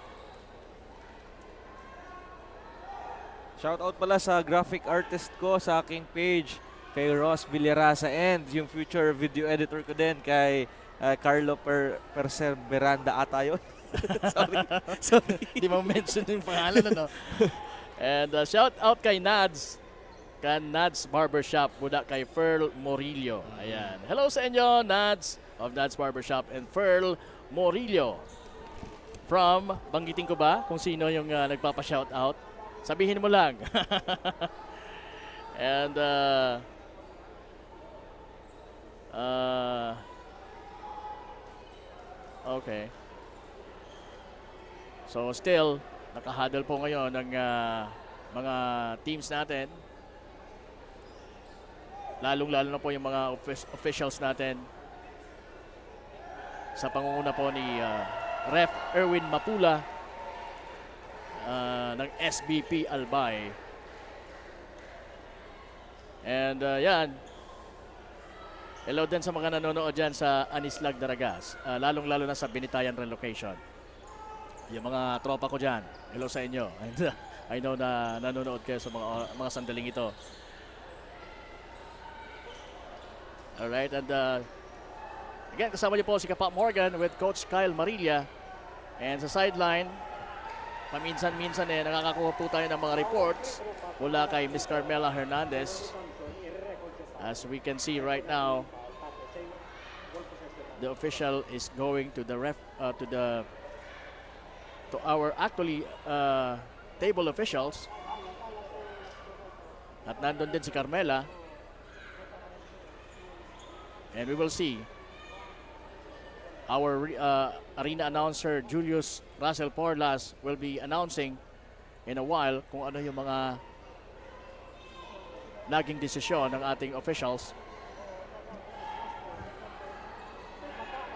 Shoutout pala sa graphic artist ko sa aking page, kay Ross Villarasa, and yung future video editor ko din kay Carlo Perseveranda ata yun. Sorry. Hindi mo mention yung pangalan, And shout out kay Nads. Nads Barbershop mula kay Ferl Morillo. Ayan. Hello sa inyo, Nads of Nads Barbershop and Ferl Morillo. From, banggitin ko ba kung sino yung nagpapa-shout out? Sabihin mo lang. And okay. So still, nakahuddle po ngayon ng mga teams natin. Lalong-lalo na po yung mga officials natin. Sa pangunguna po ni Ref Erwin Mapula ng SBP Albay. And yan. Hello din sa mga nanonood dyan sa Anislag Daragas. Lalong-lalo na sa Binitayan Relocation. Yung mga tropa ko dyan. Hello sa inyo. And I know na nanonood kayo sa mga sandaling ito. Alright, and again, kasama niyo po si Kapa Morgan with Coach Kyle Marilla. And sa sideline, paminsan-minsan nakakakuha po tayo ng mga reports mula kay Miss Carmela Hernandez. As we can see right now, the official is going to the to our actually table officials. At nandun din si Carmela. And we will see our arena announcer Julius Russell Porlas will be announcing in a while kung ano yung mga naging desisyon ng ating officials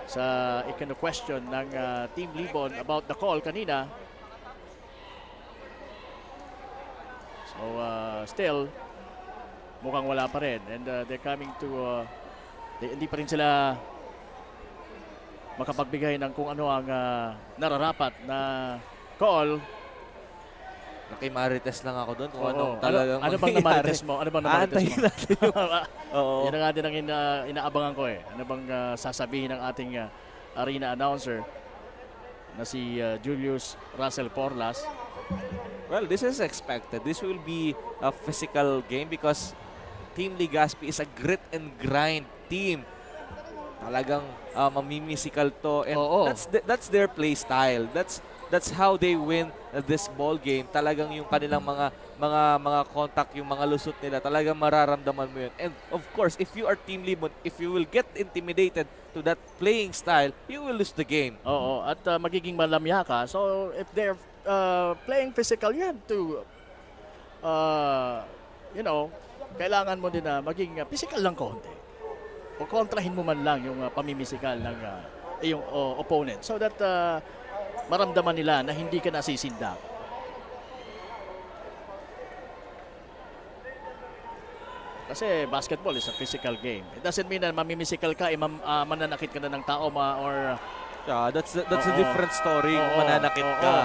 sa question ng Team Libon about the call kanina. So still mukhang wala pa rin, and they're coming to hindi pa rin sila makapagbigay ng kung ano ang nararapat na call. Nakimarites lang ako doon kung Oo. anong talagang ano bang namarites mo? Ano bang namarites mo? Aantayin natin yung... Oo. Yan ang atin ang inaabangan ko eh. Ano bang sasabihin ng ating arena announcer na si Julius Russell Porlas? Well, this is expected. This will be a physical game because Team Legazpi is a grit and grind team. talagang mamimisikal to, and Oo. that's their play style. That's how they win this ball game. Talagang yung kanilang mga contact, yung mga lusot nila, talagang mararamdaman mo yun. And of course, if you are Team Libon, if you will get intimidated to that playing style, you will lose the game. Oo, at magiging malamya ka. So, if they're playing physical, you have to, kailangan mo din na maging physical lang konti. O kontrahin mo man lang yung pamimisikal ng iyong opponent so that maramdaman nila na hindi ka nasisindak. Kasi basketball is a physical game. It doesn't mean na mamimisikal ka, mananakit ka na ng tao or Yeah, that's a Oo. different story kung Oo. mananakit Oo. ka.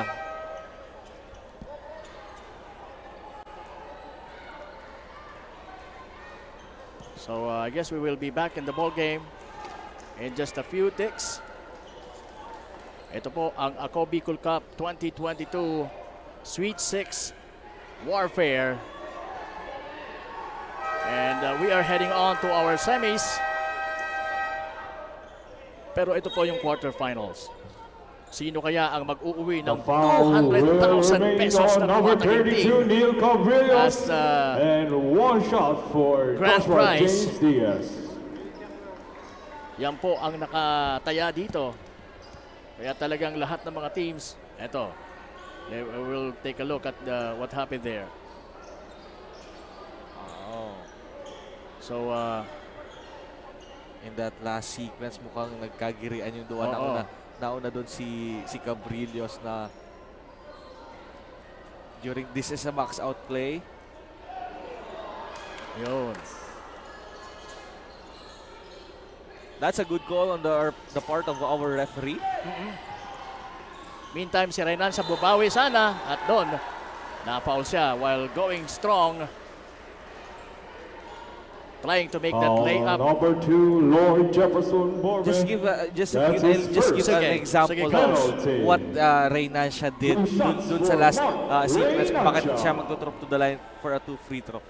So I guess we will be back in the ball game in just a few ticks. Ito po ang Ako Bicol Cup 2022 Sweet 6 Warfare. And we are heading on to our semis. Pero ito po yung quarterfinals. Sino kaya ang mag-uuwi The ng foul will 200,000 remain pesos on na number tumataginting 32, Neil Cabrillos, as and one shot for grand Joshua prize. James Diaz. yan po ang nakataya dito. Kaya talagang lahat ng mga teams, eto, we'll take a look at what happened there. Oh. So, In that last sequence, mukhang nagkagirian yung doon. Oo. Nauna doon si Cabrillos na this is a max out play. yun. That's a good call on the part of our referee. Meantime, si Renan sa bubawi sana at doon, na-foul siya while going strong. Trying to make that Foul layup. number 2, Lloyd Jefferson Borbe. Just give That's his give first an Sige, example sige, of Coach. what Reynancia did Two shots dun sa for last Mark sequence kung bakit Reynancia. siya magtutrop to the line for a 2 free throw.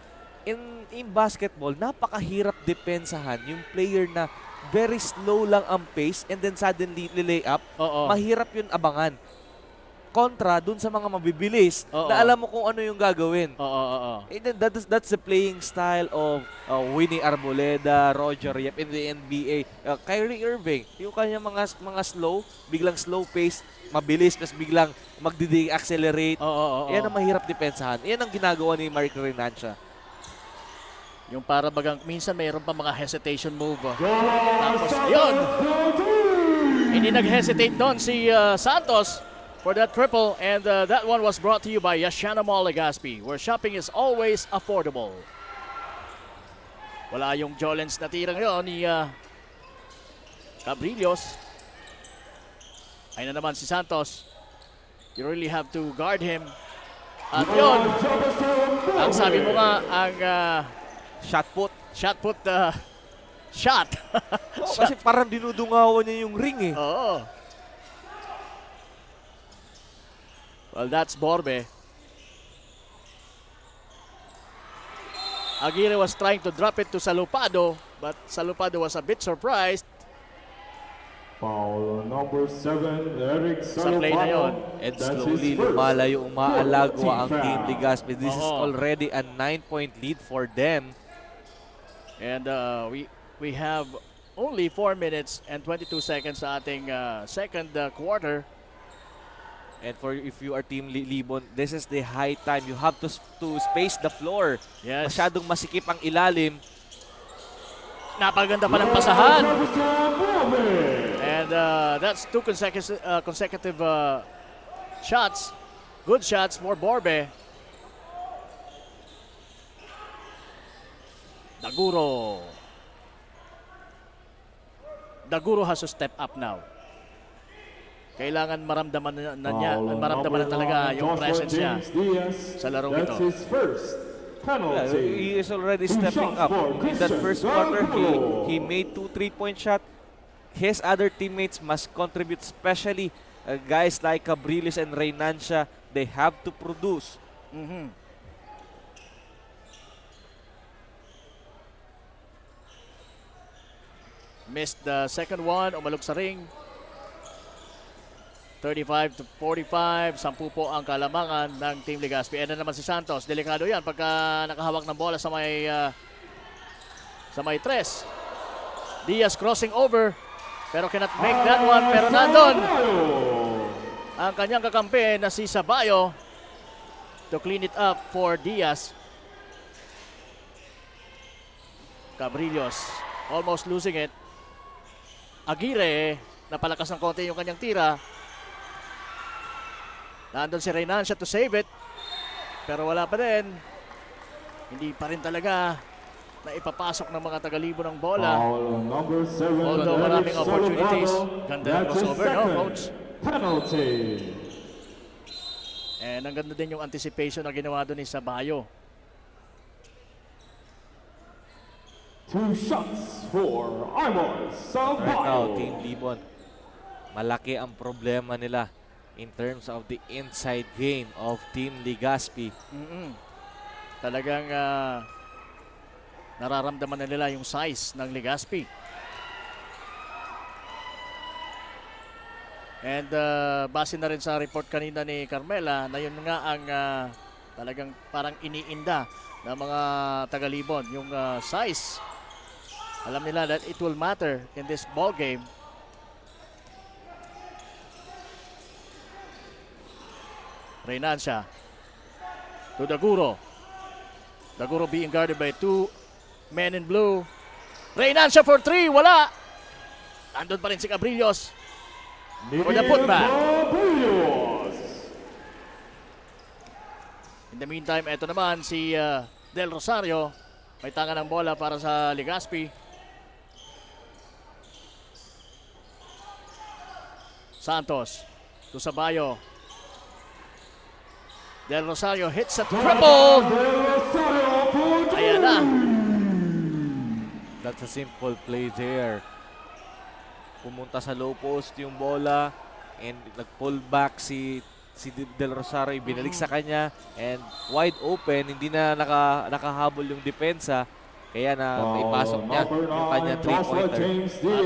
In basketball, napakahirap depensahan yung player na very slow lang ang pace and then suddenly lay up. Oo. Mahirap yun abangan. Kontra dun sa mga mabibilis Oo. na alam mo kung ano yung gagawin. Oo. And then that's the playing style of Winnie Arboleda, Roger Yep in the NBA. Kyrie Irving, yung kanyang mga biglang slow pace, mabilis, tapos biglang accelerate. Oo. Yan ang mahirap depensahan. Yan ang ginagawa ni Mark Reynancia. Yung para bagang minsan mayroon pa mga hesitation move. Tapos, yun! Hindi nag-hesitate doon si Santos for that triple, and that one was brought to you by Yashana Mall Legazpi, where shopping is always affordable. Wala yung Jolens na tira ngayon ni Cabrillos. Ayun na naman si Santos. You really have to guard him. At yun, ang sabi mo nga, ang Shot put. shot put, shot. Kasi parang dinudungawan niya yung ring eh. Oo. Well, that's Borbe. Aguirre was trying to drop it to Salupado, but Salupado was a bit surprised. Foul number 7, Eric Sa play na yun. Salopano. And That's slowly his first lumalayo, umaalagwa ang 14th Team foul. Legazpi. This is Oo. already a 9-point lead for them. And we have only 4 minutes and 22 seconds sa ating second quarter. And if you are Team Libon, this is the high time. You have to space the floor. Yes. Masyadong masikip ang ilalim. Napaganda pa ng pasahan. Jefferson Borbe. And that's two consecutive shots. Good shots for Borbe. Daguro has to step up now. Kailangan maramdaman na niya, Foul maramdaman na number talaga 1, yung Joshua presence niya. James Diaz. sa larong That's ito. his first penalty. He is already Two stepping shots up. for In that Christian first quarter, Daguro. he made 2 3-point shots. His other teammates must contribute, especially guys like Cabrillos and Reynancia. They have to produce. Mhm. Missed the second one, umalog sa ring. 35-45, 10 po ang kalamangan ng Team Legazpi. And naman si Santos, delikado yan pagka nakahawak ng bola sa may tres. Diaz crossing over, pero cannot make that one. Pero nandun ang kanyang kakampi na si Sabayo to clean it up for Diaz. Cabrillos almost losing it. Aguirre, napalakas ng konti yung kanyang tira. Nandun si Reynancia to save it. Pero wala pa din. Hindi pa rin talaga na ipapasok ng mga tagalibo ng bola. Foul number 7. Although maraming opportunities. Ganda ng crossover, no, coach? Penalty. And ang ganda din yung anticipation na ginawa doon ni Sabayo. 2 shots for Armor Right now, Team Sabayo. Libon, malaki ang problema nila in terms of the inside game of Team Legazpi. Talagang nararamdaman na nila yung size ng Legazpi. And base na rin sa report kanina ni Carmela na yun nga ang talagang parang iniinda ng mga tagalibon. Yung size, alam nila that it will matter in this ball game. Reynancia to Daguro. Daguro being guarded by 2 men in blue. Reynancia for 3, wala. Andun pa rin si Cabrillos. For the putback. Cabrillos. In the meantime, eto naman si Del Rosario. May tanga ng bola para sa Legazpi. Santos to Sabayo. Del Rosario hits a triple. Del Rosario for Ayan na. That's a simple play there. Pumunta sa low post yung bola and nag-pull back si Del Rosario, binalik sa kanya and wide open, hindi na nakahabol yung depensa. Kaya na ipasok niya yung kanya 3-pointer.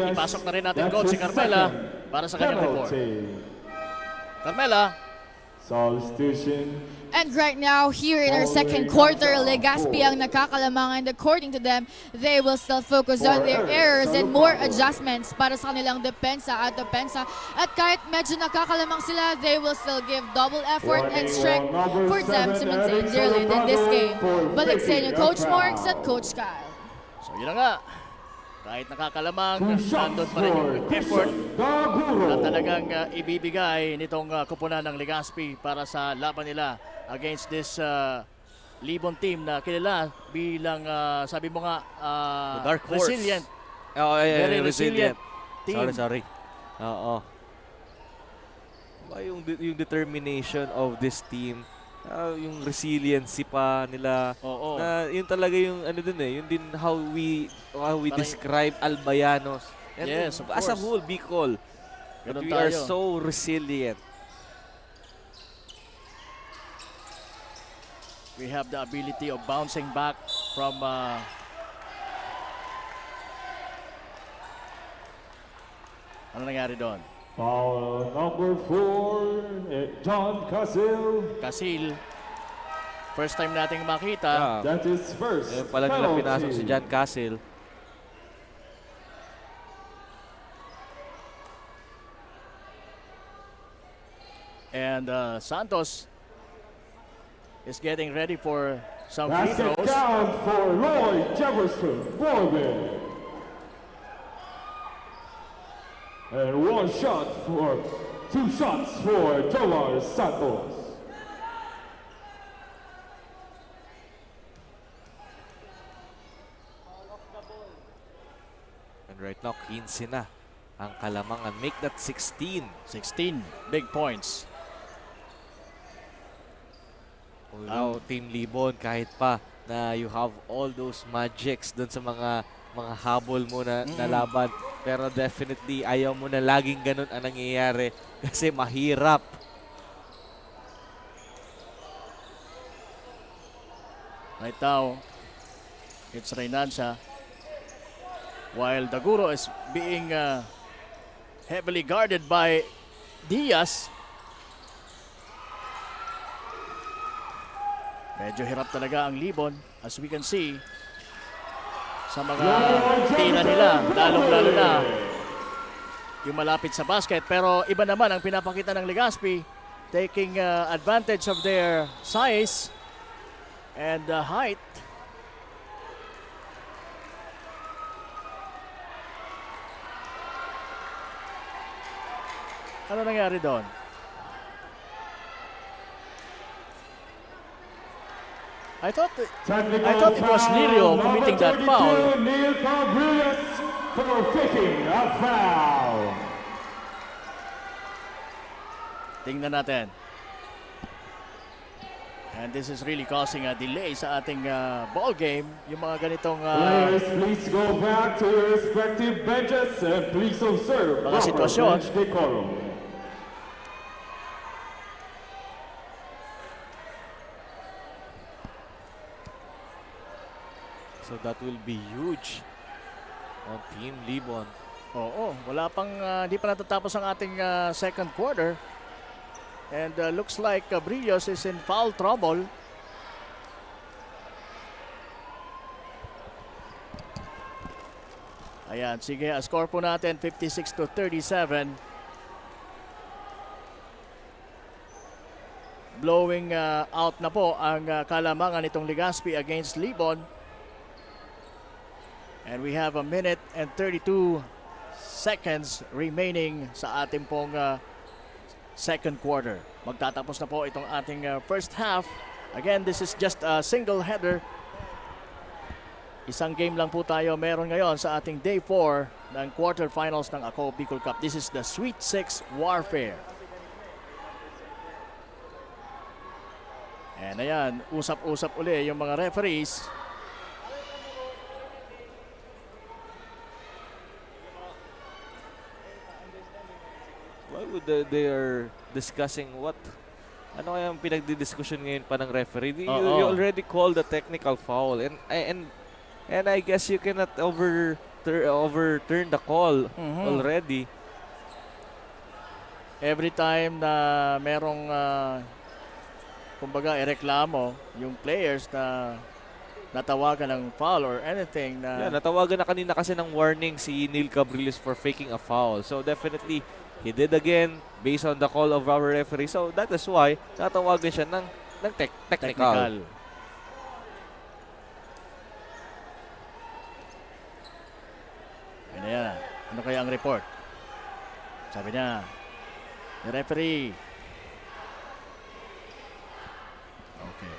At ipasok na rin natin coach si Carmela para sa kanyang report. Carmela. Substitution. And right now, here in our second quarter, Legazpi ang nakakalamangan. According to them, they will still focus on their errors and more adjustments para sa kanilang depensa at depensa. At kahit medyo nakakalamang sila, they will still give double effort and strength for them to maintain their lead in this game. Balik sa inyo, Coach Marks at Coach Kyle. So yun na nga. Kahit nakakalamang, nandun pa rin yung effort na talagang ibibigay nitong kupunan ng Legazpi para sa laban nila against this Libon team na kilala bilang, sabi mo nga, The dark horse. resilient. Very resilient team. Sorry. Oo. Yung determination of this team, yung resiliency pa nila. Oo. Na yun talaga yung ano dun eh, yun din how we Parang- describe Albayanos. And Yes, of as a course. whole, Bicol. Ganun We are tayo. so resilient. We have the ability of bouncing back from ano nangyari doon? Foul number 4, John Casil. Casil, first time nating makita. That is first. Ayun pala nila pinasok si John Castle. And Santos is getting ready for some free Basket throws. count for Lloyd Jefferson Morgan. And 2 shots for Jolar Santos. And right now, 15 na ang kalamangan. Make that 16. 16 big points. Now, Team Libon, kahit pa na you have all those magics dun sa mga habol mo na laban. Pero definitely, ayaw mo na laging ganun ang nangyayari kasi mahirap. Right now, it's Reynancia. while Daguro is being heavily guarded by Diaz. Medyo hirap talaga ang Libon, as we can see sa mga tira nila, lalong-lalo na yung malapit sa basket. Pero iba naman ang pinapakita ng Legazpi, taking advantage of their size and height. Ano nangyari doon? I thought it was Lirio committing that foul. Neil Cabrillas for faking a foul. Tingnan natin. And this is really causing a delay sa ating ball game. Yung mga ganitong Players, please go back to your respective benches and please observe Mga proper sitwasyon. bench decorum. So that will be huge on Team Libon. Oo, wala pang hindi pa natatapos ang ating second quarter. And looks like Brillos is in foul trouble. Ayan, sige, score po natin 56-37. Blowing out na po ang kalamangan nitong Legazpi against Libon. And we have 1 minute and 32 seconds remaining sa ating pong second quarter. Magtatapos na po itong ating first half. Again, this is just a single header. Isang game lang po tayo meron ngayon sa ating day 4 ng quarterfinals ng Ako Bicol Cup. This is the Sweet 6 Warfare. And ayan, usap-usap uli yung mga referees. Why would they are discussing what? Ano kaya ang pinagdidiskusyon ngayon pa ng referee? You already called the technical foul and I guess you cannot overturn the call already. Every time na merong kumbaga ireklamo yung players na natawagan ng foul or anything na Yeah, natawagan na kanina kasi ng warning si Neil Cabrillas for faking a foul. So definitely he did again based on the call of our referee. So that is why natawagan siya ng technical. Ayan, ano kaya ang report? Sabi niya, the referee. Okay.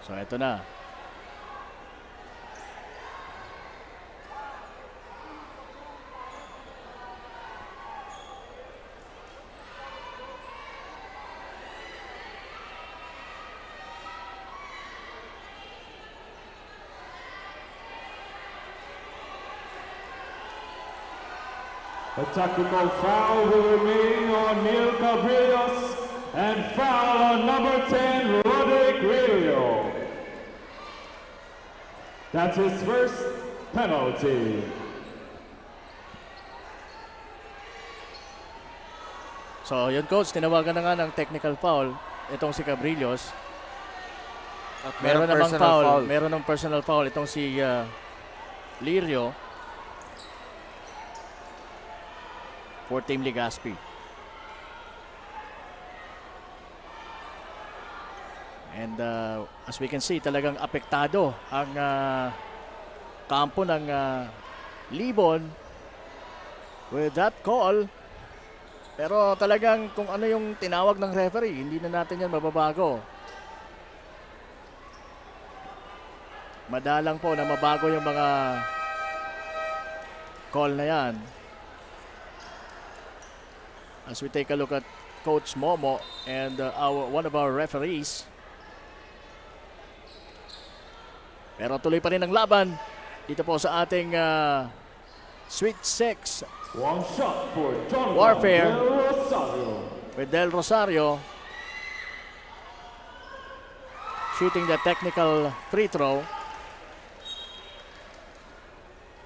So ito na. A tactical foul will remain on Neil Cabrillas and foul on number 10, Roderick Rilio. That's his first penalty. So yun coach, tinawagan na nga ng technical foul itong si Cabrillos. At Meron namang personal foul. Meron ng personal foul itong si Lirio for Team Legazpi. And as we can see, talagang apektado ang kampo ng Libon with that call. Pero talagang kung ano yung tinawag ng referee, hindi na natin yan mababago. Madalang po na mabago yung mga call na yan. As we take a look at Coach Momo and one of our referees. Pero tuloy pa rin ang laban dito po sa ating Sweet 6 One shot for Jonathan Warfare. Del Rosario. with Del Rosario shooting the technical free throw.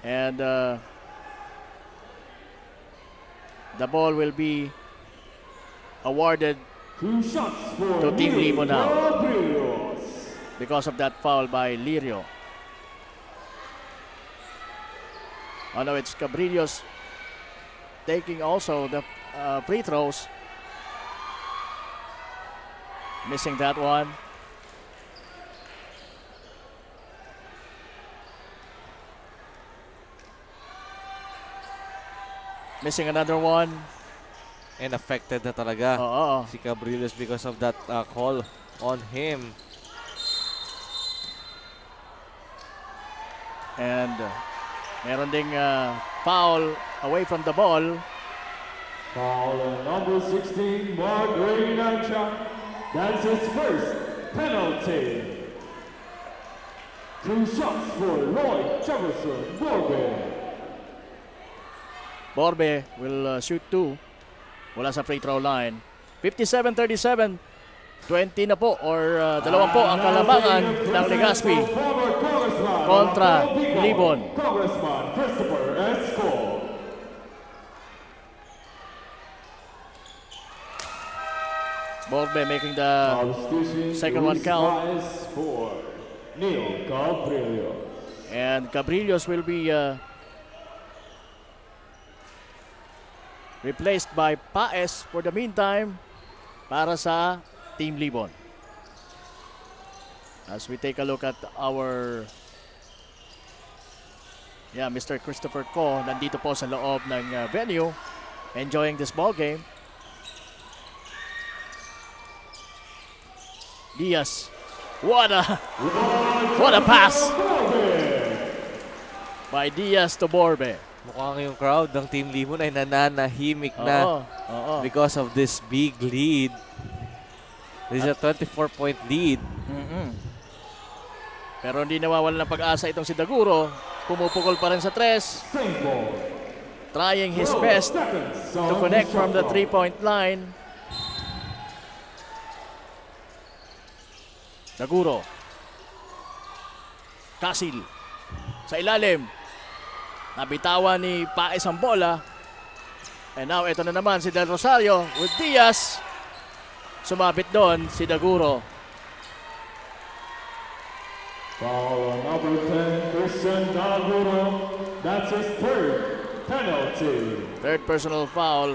And the ball will be awarded 2 shots for To Team Lily Libo now. Gabrielios. because of that foul by Lirio. Oh no, it's Cabrillos taking also the free throws. Missing that one. Missing another one. And affected na talaga Oo. si Cabrillos because of that call on him. And meron ding foul away from the ball. Foul on number 16, Mark Reinacha. That's his first penalty. 2 shots for Lloyd Jefferson Borbe. Borbe will shoot 2 mula sa free throw line. 57-37. 20 na po or 2 po ang kalabangan ng Legazpi kontra Libon. Congressman Christopher Esco. Borbe making the second one count. For Neil Cabrillo. And Cabrillos will be replaced by Paes for the meantime para sa Team Libon. As we take a look at our Mr. Christopher Ko nandito po sa loob ng venue enjoying this ball game. Diaz, what a pass by Diaz to Borbe. Mukhang yung crowd ng Team Libon ay nananahimik na Oo. because of this big lead. This is a 24-point lead. Pero hindi nawawalan ng pag-asa itong si Daguro. Pumupukol pa rin sa tres. Same ball. Trying his best to connect from the three-point line. Daguro. Kasil. Sa ilalim. Nabitawan ni Paes ang bola. And now ito na naman si Del Rosario with Diaz. Sumabit doon si Daguro. Foul on number 10, Christian Daguro. That's his third penalty. Third personal foul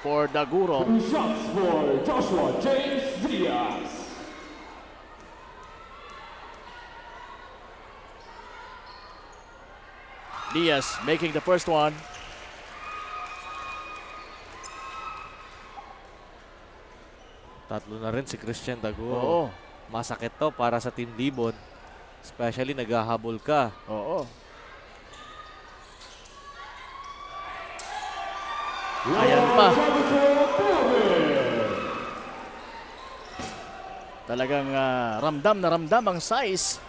for Daguro. 2 shots for Joshua James Diaz. Diaz making the first one. Tatlo na rin si Christian Daguro. Oo. Masakit to para sa Team Libon. Especially naghahabol ka. Oo. Ayan pa. Talagang ramdam na ramdam ang size.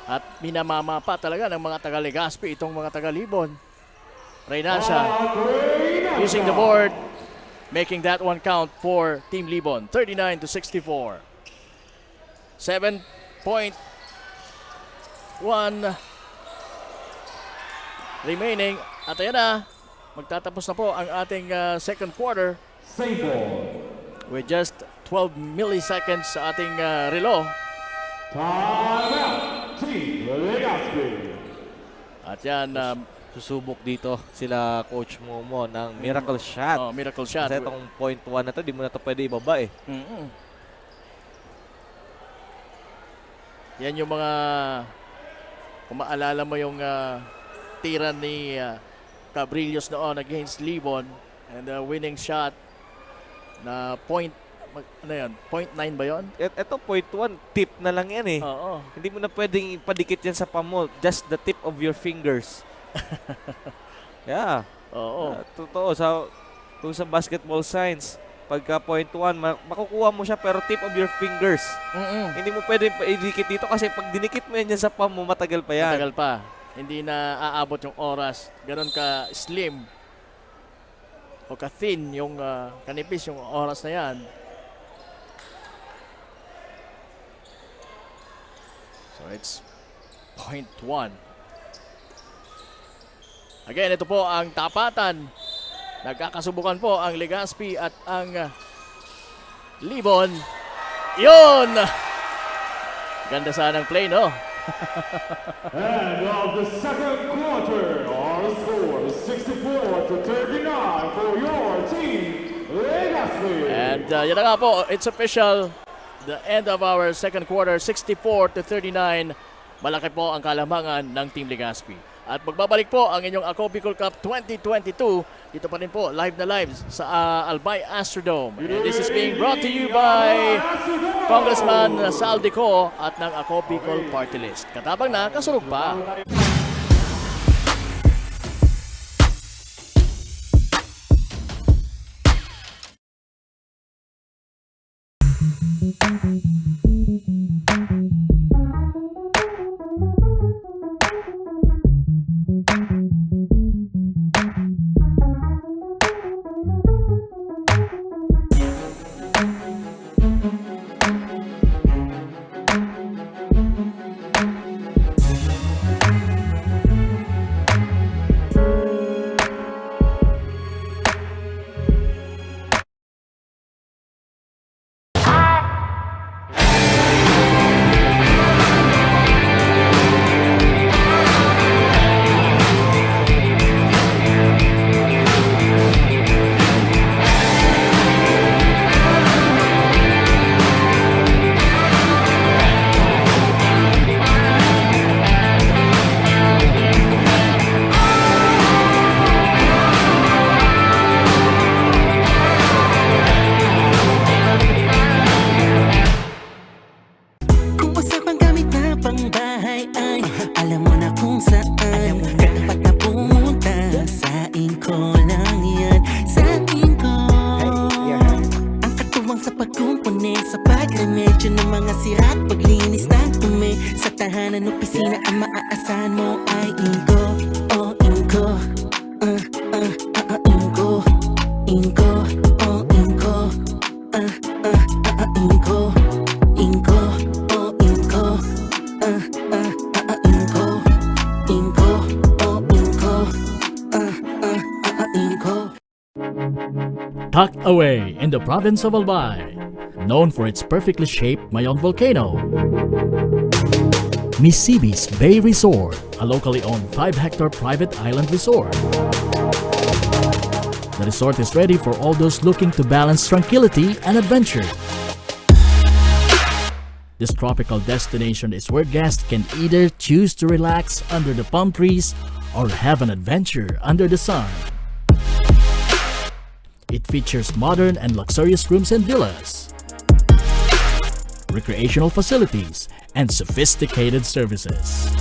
At minamama pa talaga ng mga taga-Legazpi itong mga taga-Libon. Reinancia using the board, making that one count for Team Libon. 39-64. 7.1 remaining. At ayan na, magtatapos na po ang ating second quarter Same ball. with just 12 milliseconds sa ating relo. Time out. Team Legazpi. At yan, Susubok dito sila Coach Momo ng miracle shot. miracle shot. Kasi itong point 1 na to, di mo na to pwede ibaba eh. Mm-mm. Yan yung mga, kung maalala mo yung tira ni Cabrillos noon against Libon and the winning shot na point 0.9 ba yun? Ito point 1, tip na lang yan eh. Oo. Hindi mo na pwedeng ipadikit yan sa pamo. Just the tip of your fingers. Yeah. Oo. Totoo. Kung sa basketball science, Pagka point 1, makukuha mo siya pero tip of your fingers. Hindi mo pwede idikit dito kasi pag dinikit mo yan dyan sa palm mo, matagal pa yan. Matagal pa. Hindi na aabot yung oras. Ganon ka slim o ka thin yung kanipis yung oras na yan. So it's point 1. Again, ito po ang tapatan. Nagkakasubukan po ang Legazpi at ang Libon. Yun! Ganda sana ng play, no? And of the second quarter, our score is 64-39 for your team, Legazpi. And yan na nga po, it's official. The end of our second quarter, 64-39. Malaki po ang kalamangan ng Team Legazpi. At magbabalik po ang inyong Ako Bicol Cup 2022. Dito pa rin po, live na live sa Albay Astrodome. And this is being brought to you by Congressman Saldico at ng Ako Bicol Party List. Katabang na, kasurog pa. Kung usapang gamit na pangbahay ay alam mo na kung saan. Dapat na pumunta sa inko lang yan. Sa inko ang katuwang sa pagkumpuni, sa paglemedyo ng mga sira at paglinis ng tumi. Sa tahanan, opisina, ang maaasahan mo ay inko. Oh, inko. Inko. Inko. Oh, inko. Inko. Inko. Oh, inko. Inko. Inko. Oh, inko. Inko. Tucked away in the province of Albay, known for its perfectly shaped Mayon volcano, Misibis Bay Resort, a locally owned 5-hectare private island resort. The resort is ready for all those looking to balance tranquility and adventure. This tropical destination is where guests can either choose to relax under the palm trees or have an adventure under the sun. It features modern and luxurious rooms and villas, recreational facilities, and sophisticated services.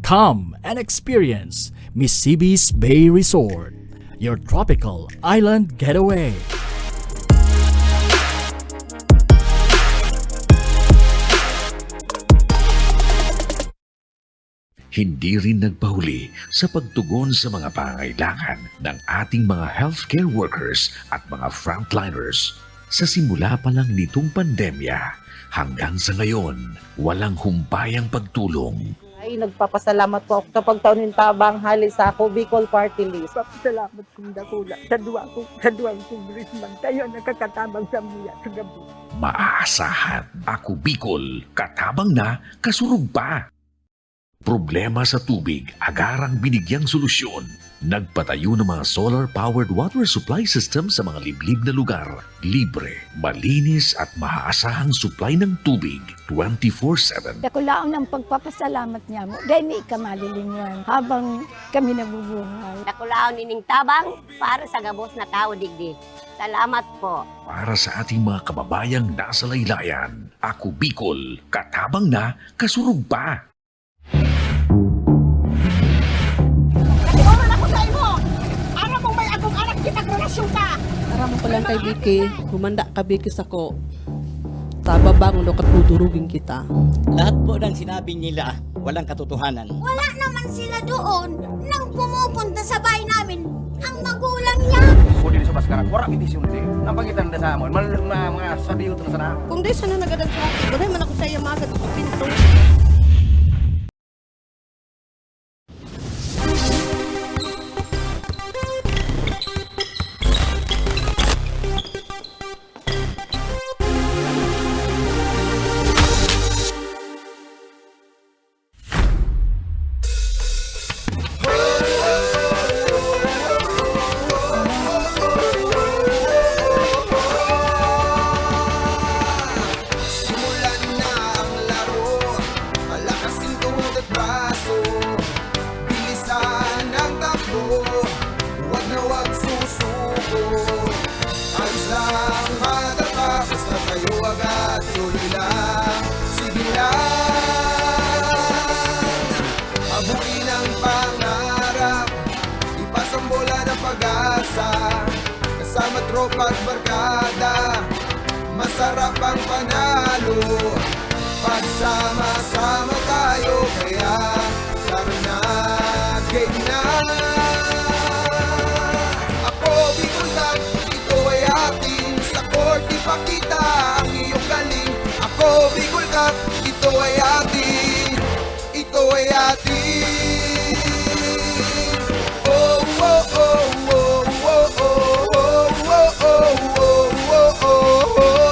Come and experience Misibis Bay Resort, your tropical island getaway. Hindi rin nagpahuli sa pagtugon sa mga pangangailangan ng ating mga healthcare workers at mga frontliners. Sa simula pa lang nitong pandemya hanggang sa ngayon, walang humpayang pagtulong. Ay, nagpapasalamat po ako sa pagtaunin tabang hali sa ako Bicol Party List. Salamat kong dakula sa duwang congressman. Kayo nakakatabang sa miya sa gabi. Maaasahan, Ako Bicol, katabang na, kasurog pa. Problema sa tubig, agarang binigyang solusyon. Nagpatayo ng mga solar-powered water supply system sa mga liblib na lugar. Libre, malinis at maaasahang supply ng tubig 24/7. Dakulaon ang pagpapasalamat niya mo. Dahil ni ikamalilingan habang kami nabubuhay. Nakulaon ining tabang para sa gabos na tao digdi. Salamat po. Para sa ating mga kababayang nasa laylayan, Ako Bicol, katabang na, kasurog pa. Bisyo ka! Aram ko lang kay Vicky, humanda ka Vicky sako. Tababang no katudurugin kita. Lahat po ng sinabi nila, walang katotohanan. Wala naman sila doon nang pumupunta sa bahay namin ang magulang niya. Kung dili sa baskaran, wala kitisyon di. Nampagitan na sa amon, mga sabiyo na sana. Kung di sana nagadag sa akin, wala man ako sa iya magad sa pinto. Simulan na ang laro, palakasin tuhod at braso, bilisan ang takbo, huwag na huwag susuko. Ayos lang madapa, basta tayo agad, tuloy lang, sige lang. Abutin ang pangarap, ipasang bola ng pag-asa, kasama tropa at barkada. Masarap ang panalo, pagsama-sama tayo, kaya laro na, game na. Ako Bicol Cup, ito ay atin, sa court ipakita ang iyong galing. Ako Bicol Cup, ito ay atin, ito ay atin. Oh, oh, oh, oh, oh, oh, oh, oh, oh, oh, oh, oh.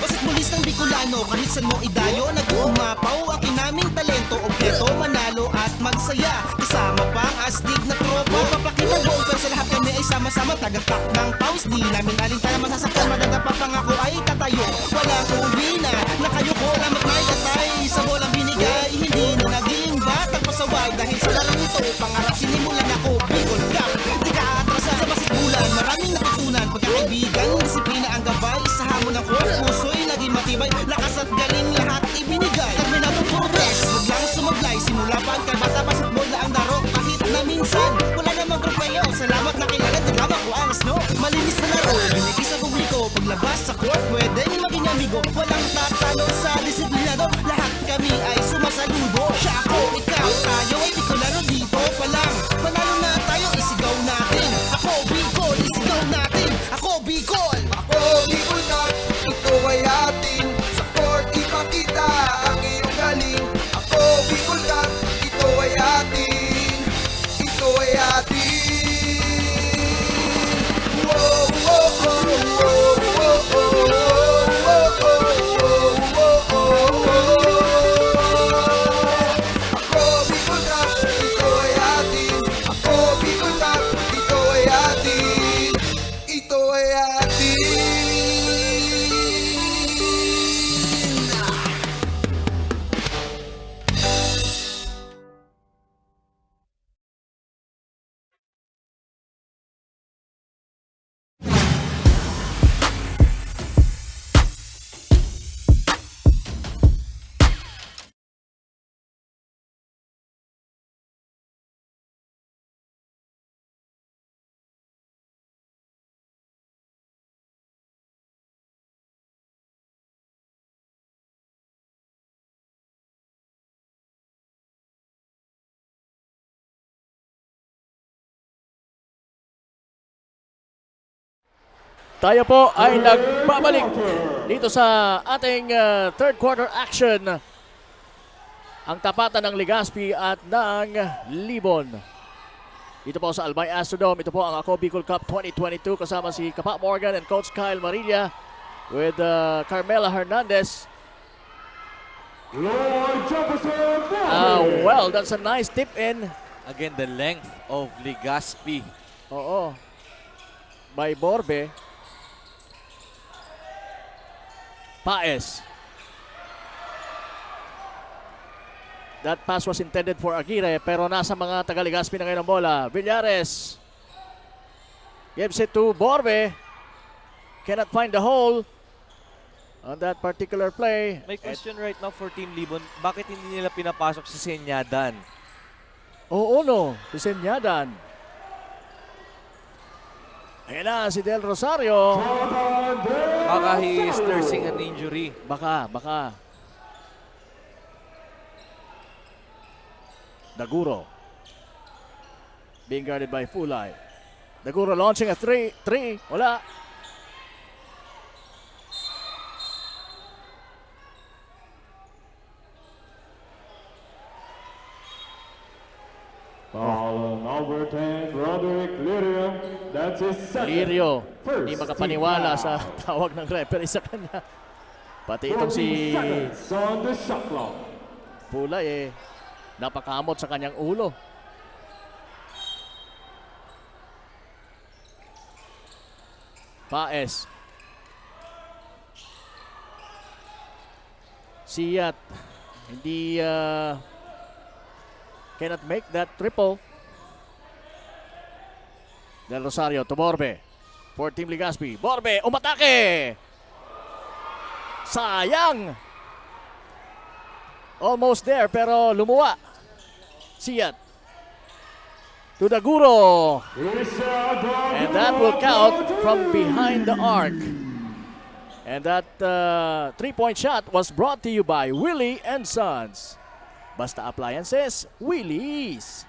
Basit mulis ng Bicolano, kahit saan mo idayo, nag-uumapaw ang kinaming talento, obleto, manalo at magsaya. Kasama pa ang astig na tropa, papakita buong pero sa lahat kami ay sama-sama, tagapak ng paus, di namin alintana masasaktan, madadapa pangako ay tatayo. Walang uuwi na kayo ko, alamat may katay, sa bolang binigay, hindi na naging batang pasaway. Dahil sa larong ito, pangarap sinimulan ako, Bicol Cup, di ka atrasa sa basit bulan, maraming natutunan, pagkakaibigan, disiplina ang gabay, sa hamon ng court, puso'y naging matibay, lakas at galing lahat ibinigay. Terminatong progress, huwag lang sumablay, simula pa ang kabata, basketball na ang laro, kahit na minsan, wala namang trofeo, salamat na kilala, nagama ko ang snow, malinis na laro, binigay sa publiko, paglabas sa court, pwedeng maging amigo, walang tatalo sa disiplinado, lahat kami ay sumasaludo, siya ako, ikaw, tayo ay Bicolano dito pa lang, panalo na tayo, isigaw natin, ako Bicol, isigaw natin, ako Bicol! Ako Bicol Cup, ito ay atin, sa court ipakita ang iyong galing. Ako Bicol Cup, ito ay atin, ito ay atin. Wow, wow, wow, wow, wow, wow, wow, wow, wow. Ako Bicol Cup, ito ay atin, ako Bicol Cup, ito ay atin, ito ay atin. Tayo po ay nagbabalik dito sa ating third quarter action. Ang tapatan ng Legazpi at ng Libon. Dito po sa Albay Astrodome, ito po ang Ako Bicol Cup 2022 kasama si Kapa Morgan and Coach Kyle Marilla with Carmela Hernandez. Lord Jefferson Well, that's a nice tip in. Again, the length of Legazpi. Oo. By Borbe. Paes. That pass was intended for Aguirre pero nasa mga taga-Legazpi na ngayon ang bola. Villares gives it to Borbe. Cannot find the hole on that particular play. May question right now for Team Libon, bakit hindi nila pinapasok si Senyadan? Oo no, si Senyadan. Ayan na si Del Rosario. Baka he is nursing an injury. Baka. Daguro. Being guarded by Fulay. Daguro launching a three. Wala. Foul on number 10, Roderick Lirio. That's his second. Lirio. First Hindi makapaniwala team sa foul. tawag ng referee sa kanya. Pati itong 40 si seconds on the shot clock. Fulay napakamot sa kanyang ulo. Paes. Siyat. Hindi cannot make that triple. Del Rosario to Borbe. For Team Legazpi. Borbe, umatake! Sayang! Almost there pero lumuwa. Siyat. To Daguro. And that will count from behind the arc. And that three-point shot was brought to you by Willie and Sons. Basta Appliances, Willie's.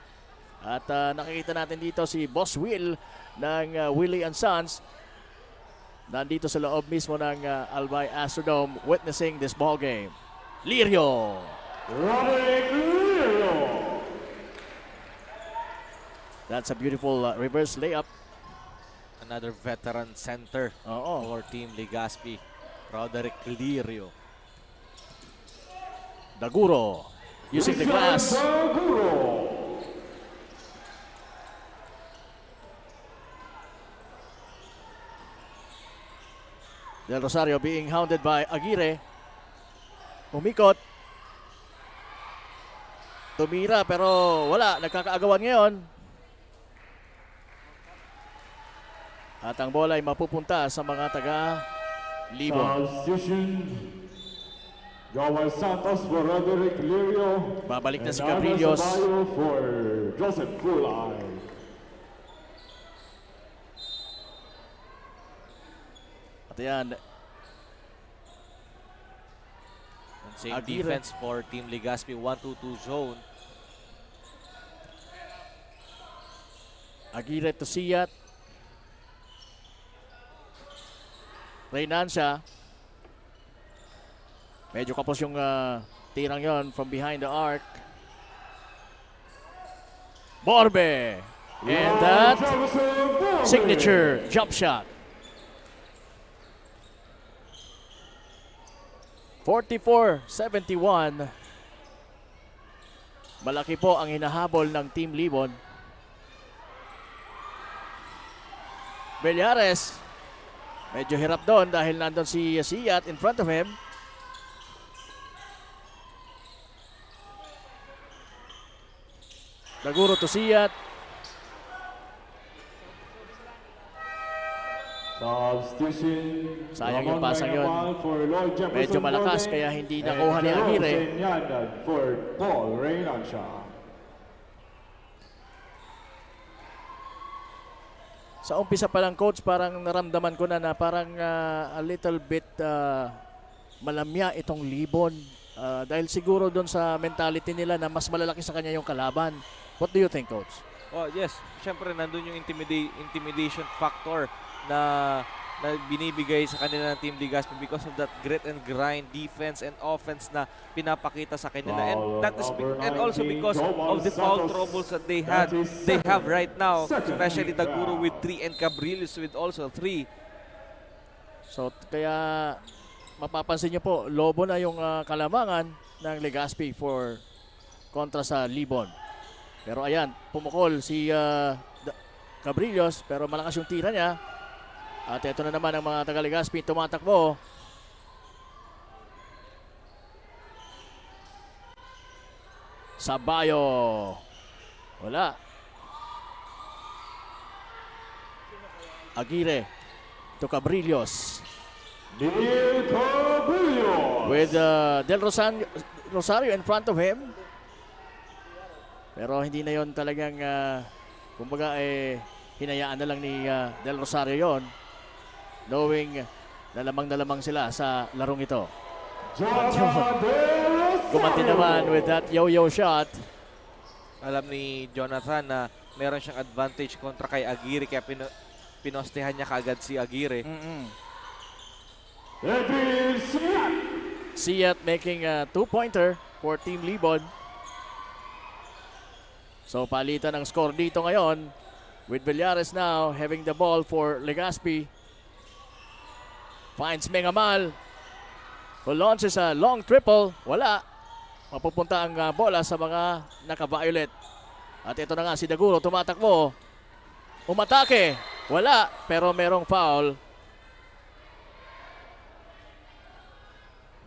At nakikita natin dito si Boss Will ng Willie and Sons. Nandito sa loob mismo ng Albay Astrodome witnessing this ball game. Lirio. Roderick Lirio. That's a beautiful reverse layup. Another veteran center for Team Legazpi, Roderick Lirio. Daguro using the glass. Daguro. Del Rosario being hounded by Aguirre. Umikot. Tumira pero wala. Nagkakaagawan ngayon. At ang bola ay mapupunta sa mga taga-Libon. Substitution. Joel Santos for Roderick Lirio. Babalik na si And Cabrillos. Ana Sabayo for Joseph Fulay. At yan, Same Aguirre. defense for Team Legazpi, 1-2-2 zone. Aguirre to Siyat. Reynancia. Medyo kapos yung tirang yon from behind the arc. Borbe. And that signature jump shot. 44-71. Malaki po ang hinahabol ng Team Libon. Bellares. Medyo hirap doon dahil nandun si Siyat in front of him. Daguro to Siyat. Substitution. Sayang yung pasang yun. For Lloyd Jefferson Medyo malakas Borde kaya hindi and nakuha ni Aguirre. Jerome Senyadan for Paul Reynancia. Sa umpisa pa lang coach, parang naramdaman ko na parang a little bit malamya itong Libon. Dahil siguro doon sa mentality nila na mas malalaki sa kanya yung kalaban. What do you think, coach? Oh, yes. Siyempre, nandun yung intimidation factor na binibigay sa kanila ng Team Legazpi because of that grit and grind defense and offense na pinapakita sa kanila. And also because of the foul troubles that they have right now, especially Daguro with 3 and Cabrillos with also 3. So kaya mapapansin niyo po, lobo na yung kalamangan ng Legazpi for kontra sa Libon. Pero ayan, pumukol si Cabrillos pero malakas yung tira niya. At ito na naman ang mga taga-Legazpi tumatakbo. Sabayo. Wala. Aguirre to Cabrillos. Neil Cabrillos. With Del Rosario in front of him. Pero hindi na yon talagang kumbaga hinayaan na lang ni Del Rosario yon, knowing na lamang sila sa larong ito. Gumanti naman with that yo-yo shot. Alam ni Jonathan na meron siyang advantage kontra kay Aguirre kaya pinostehan niya kaagad si Aguirre. Siat making a two-pointer for Team Libon. So palitan ang score dito ngayon with Villares now having the ball for Legazpi. Finds Mengamal, who launches a long triple. Wala. Mapupunta ang bola sa mga naka-violet. At ito na nga si Daguro tumatakbo. Umatake. Wala. Pero merong foul.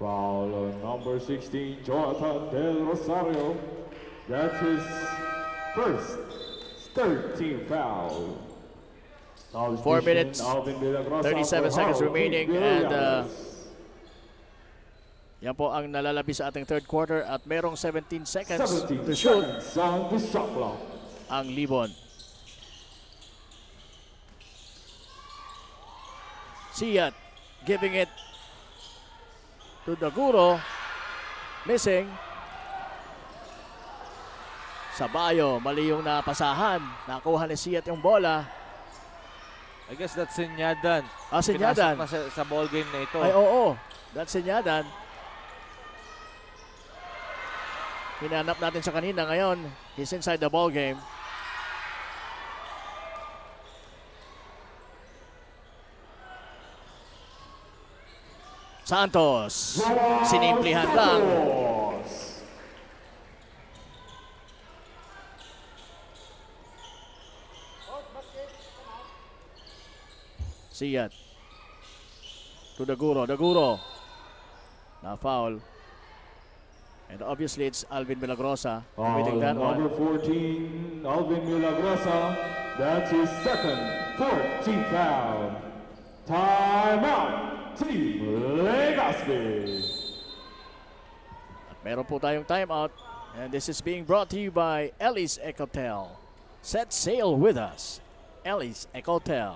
Foul on number 16, Jonathan Del Rosario. That's his first 13th foul. 4 minutes, 37 seconds remaining, and yan po ang nalalabi sa ating third quarter at merong 17 seconds to shoot on the shot clock. ang Libon. Siat giving it to Daguro, missing. Sabayo, mali yung napasahan. Nakuha ni Siat yung bola. I guess that's Senyadan. Senyadan. Pinasok na sa ball game na ito. Ay, oo. That's Senyadan. Hinanap natin sa kanina. Ngayon, he's inside the ball game. Santos. Sinimplihan lang. Siat. To Daguro. Daguro. Na foul. And obviously it's Alvin Milagrosa committing that Number one. 14, Alvin Milagrosa. That's his second 14th foul. Timeout, Team Legazpi. At meron po tayong timeout. And this is being brought to you by Ellis Ecotel. Set sail with us. Ellis Ecotel.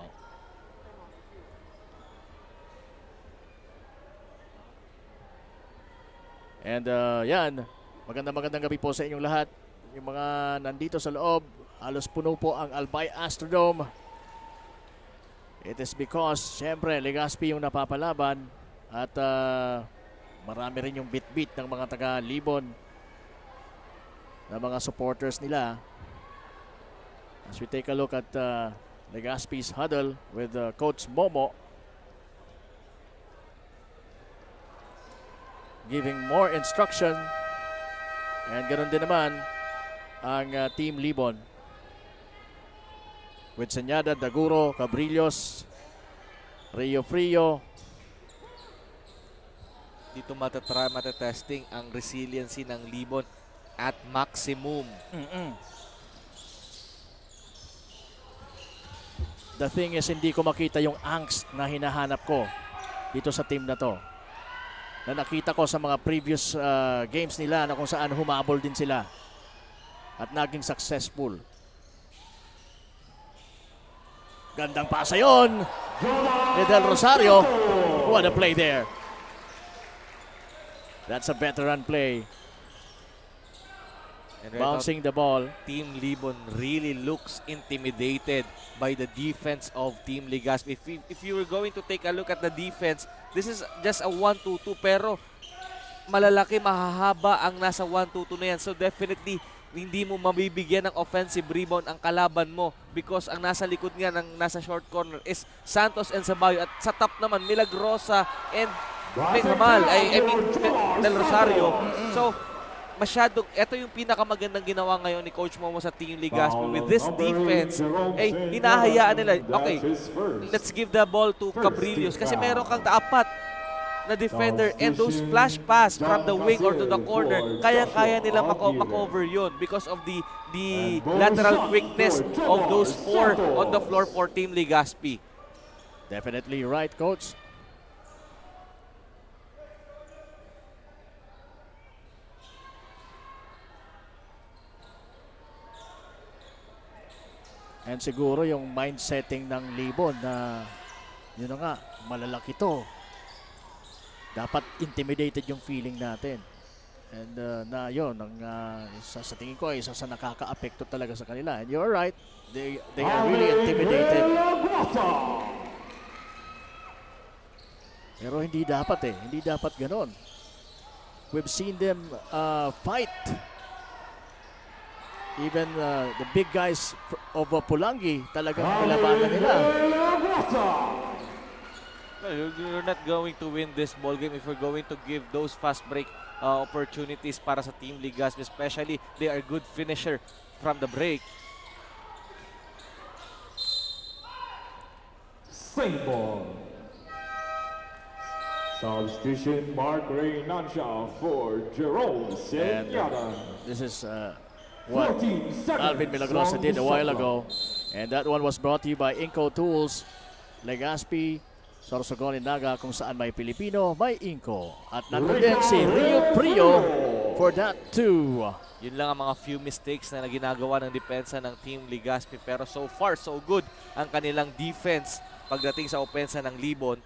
And yan, magandang gabi po sa inyong lahat. Yung mga nandito sa loob, halos puno po ang Albay Astrodome. It is because, syempre, Legazpi yung napapalaban at marami rin yung bit-bit ng mga taga-Libon na mga supporters nila. As we take a look at Legazpi's huddle with Coach Momo, giving more instruction, and ganoon din naman ang Team Libon with Senyada, Daguro, Cabrillos, Rio Frio. Dito matetesting ang resiliency ng Libon at maximum. The thing is, hindi ko makita yung angst na hinahanap ko dito sa team na to, na nakita ko sa mga previous games nila na kung saan humabol din sila at naging successful. Gandang pasa yun ni Del Rosario. What a play there. That's a veteran play. And right Bouncing the ball. Team Libon really looks intimidated by the defense of Team Legazpi. If you were going to take a look at the defense, this is just a 1-2-2 pero malalaki, mahahaba ang nasa 1-2-2 na yan. So definitely, hindi mo mabibigyan ng offensive rebound ang kalaban mo because ang nasa likod nga ng nasa short corner is Santos and Sabayo. At sa top naman, Milagrosa and Mengamal, I mean Del Rosario. So, ito yung pinakamagandang ginawa ngayon ni Coach Momo sa Team Legazpi. With this defense, hinahayaan nila, okay, let's give the ball to Cabrillos kasi meron kang apat na defender and those flash pass from the wing or to the corner, kaya-kaya nila makover yun because of the lateral quickness of those four on the floor for Team Legazpi. Definitely right, Coach. And siguro yung mindsetting ng Libon na yun na nga, malalaki to. Dapat intimidated yung feeling natin. And na yun, sa tingin ko ay isa sa nakaka-apekto talaga sa kanila. And you're right, they are really intimidated. Pero hindi dapat hindi dapat ganon. We've seen them fight. Even the big guys of Pulangi talagang nilabanan nila. You're not going to win this ball game if you're going to give those fast break opportunities para sa Team Legazpi, especially they are good finisher from the break. Same ball. Substitution Mark Reynancia for Jerome And Senyada. this is what 14 seconds Alvin Milagrosa from did a the while shot ago. And that one was brought to you by Inco Tools, Legazpi, Sorsogon, Naga, kung saan may Pilipino, may Inco. At nandun din si Rio Prio for that too. Yun lang ang mga few mistakes na ginagawa ng depensa ng Team Legazpi, pero so far so good ang kanilang defense pagdating sa opensa ng Libon.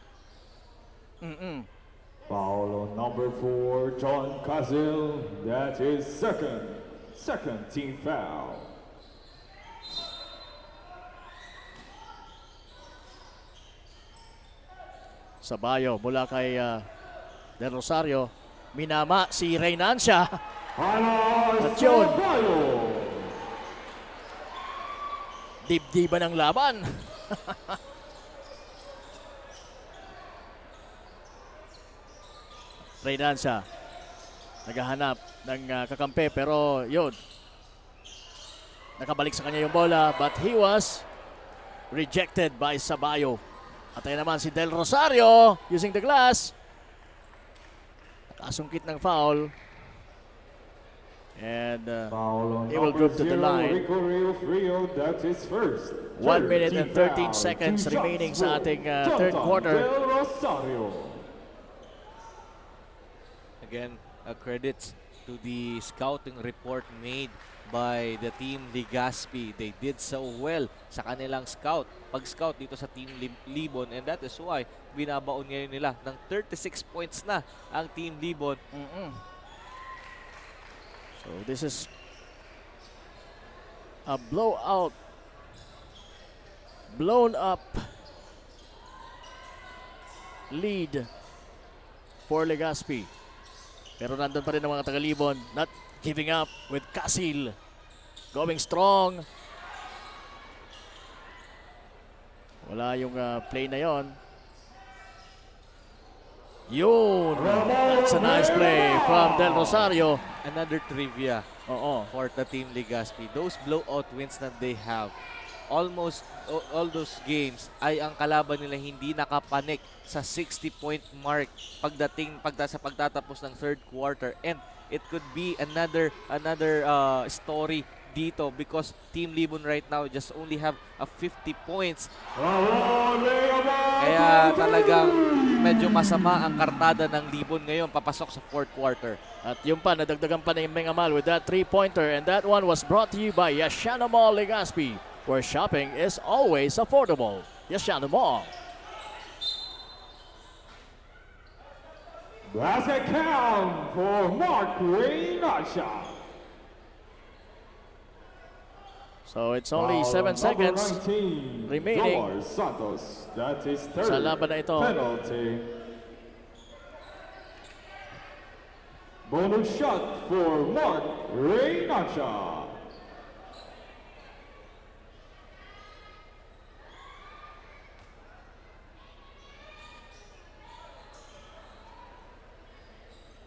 Foul on number 4, John Kazil. That is second team foul. Sabayo mula kay Del Rosario. Minama si Reynancia. At yun, dibdiba ng laban. Reynancia naghahanap ng kakampi pero yun, nakabalik sa kanya yung bola but he was rejected by Sabayo. At ayun naman si Del Rosario using the glass. Nakasungkit ng foul. And he will group to the line. 1 minute and 13 seconds remaining sa ating third quarter. Again, credits to the scouting report made by the Team Legazpi. They did so well sa kanilang pag-scout dito sa Team Libon, and that is why binabaon ngayon nila ng 36 points na ang Team Libon. So this is a blown up lead for Legazpi. Pero nandun pa rin ang mga taga-Libon, not giving up with Casil. Going strong. Wala yung play na yon. Yun! That's a nice play from Del Rosario. Another trivia for the Team Legazpi. Those blowout wins that they have, almost all those games ay ang kalaban nila hindi nakapanik sa 60-point mark sa pagtatapos ng third quarter, and it could be another story dito because Team Libon right now just only have 50 points. Kaya talagang medyo masama ang kartada ng Libon ngayon papasok sa fourth quarter. At yung pa, nadagdagan pa na yung Mengamal with that three-pointer, and that one was brought to you by Yashana Mall Legazpi, where shopping is always affordable. Yashana Mall. Basket count for Mark Reynancia. So it's only 7 seconds remaining Santos. That is sa laban na ito. Penalty. Bonus shot for Mark Reynancia.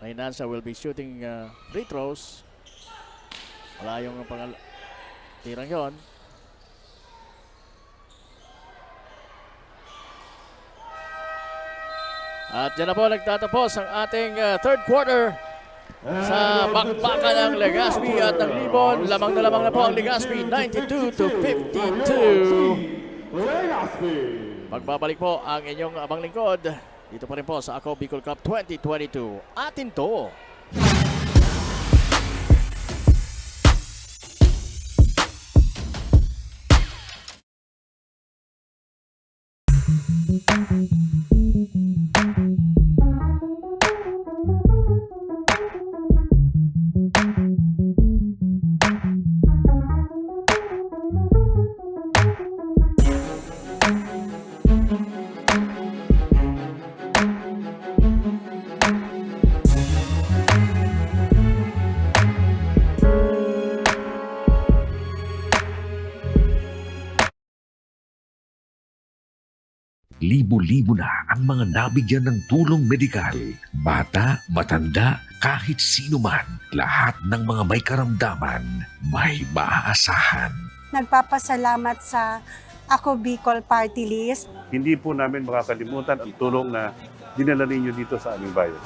Reynancia will be shooting free throws. Wala yung tirang yon. At dyan na po nagtatapos ang ating third quarter sa bakbakan ng Legazpi at ng Libon. Lamang na po ang Legazpi, 92-52. Magbabalik po ang inyong abang lingkod. Dito pa rin po sa Ako Bicol Cup 2022. Atin to. Libo-libo na ang mga nabigyan ng tulong medikal. Bata, matanda, kahit sino man, lahat ng mga may karamdaman, may maaasahan. Nagpapasalamat sa Ako Bicol Party List. Hindi po namin makakalimutan ang tulong na dinala ninyo dito sa aming bayan.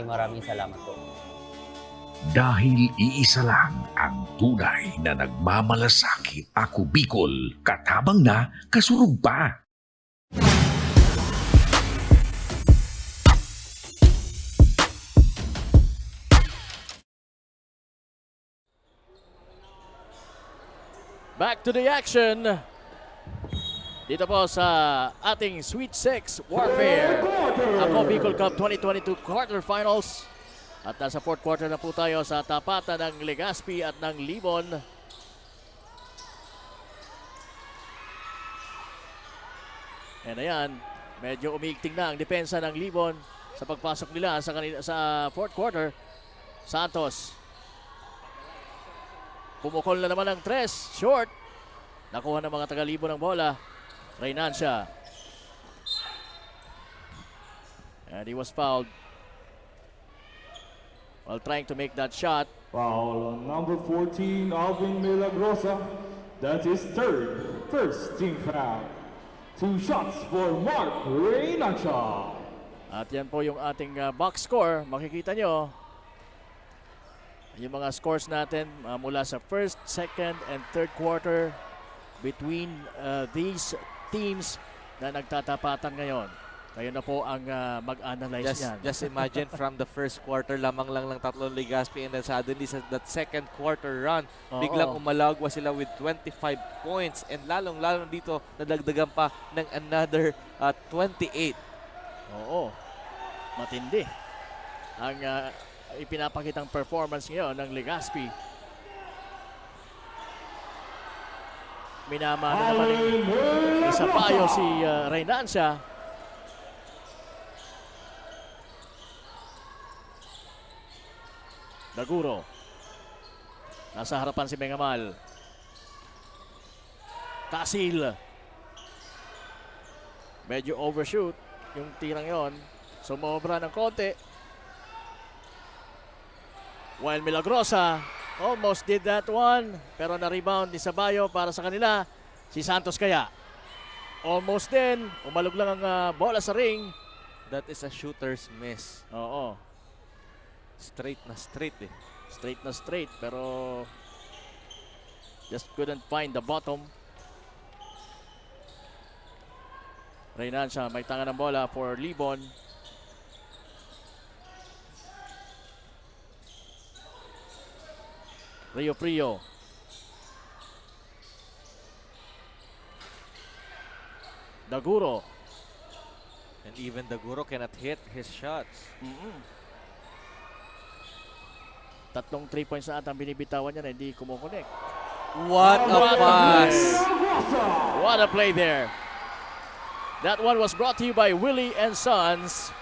Maraming salamat po. Dahil iisa lang ang tunay na nagmamalasakit. Ako Bicol, katabang na, kasurug pa. Back to the action. Dito po sa ating Sweet 6 Warfare. Ako Bicol Cup 2022 quarterfinals. At nasa fourth quarter na po tayo sa tapatan ng Legazpi at ng Libon. And ayan, medyo umiigting na ang depensa ng Libon sa pagpasok nila sa fourth quarter. Santos. Pumukol na naman ng 3, short. Nakuha ng mga taga-Libon ng bola. Reynancia. And he was fouled while trying to make that shot. Foul on number 14, Alvin Milagrosa. That is first team foul. 2 shots for Mark Reynancia. At yan po yung ating box score. Makikita nyo yung mga scores natin mula sa first, second, and third quarter between these teams na nagtatapatan ngayon. Kayo na po ang mag-analyze niyan. Just imagine from the first quarter lamang lang ng tatlong Legazpi and then suddenly sa that second quarter run, biglang umalagwa sila with 25 points and lalong-lalong dito nadagdagan pa ng another 28. Oo, matindi ang ipinapakitang performance ngayon ng Legazpi. Minamana naman ni Sampaio si Reynancia. Daguro. Nasa harapan si Mengamal. Casil. Medyo overshoot yung tirang yon. Sumobra ng konti. While Milagrosa almost did that one. Pero na-rebound ni Sampaio para sa kanila. Si Santos kaya. Almost din. Umalog lang ang bola sa ring. That is a shooter's miss. Oo. Straight na straight eh. Straight na straight pero just couldn't find the bottom. Reynancia may tanga ng bola for Libon. Rio Frio. Daguro. And even Daguro cannot hit his shots. Tatlong 3 points na at ang binibitawan niya na hindi kumukonek. What a pass! What a play there. That one was brought to you by Willie and Sons.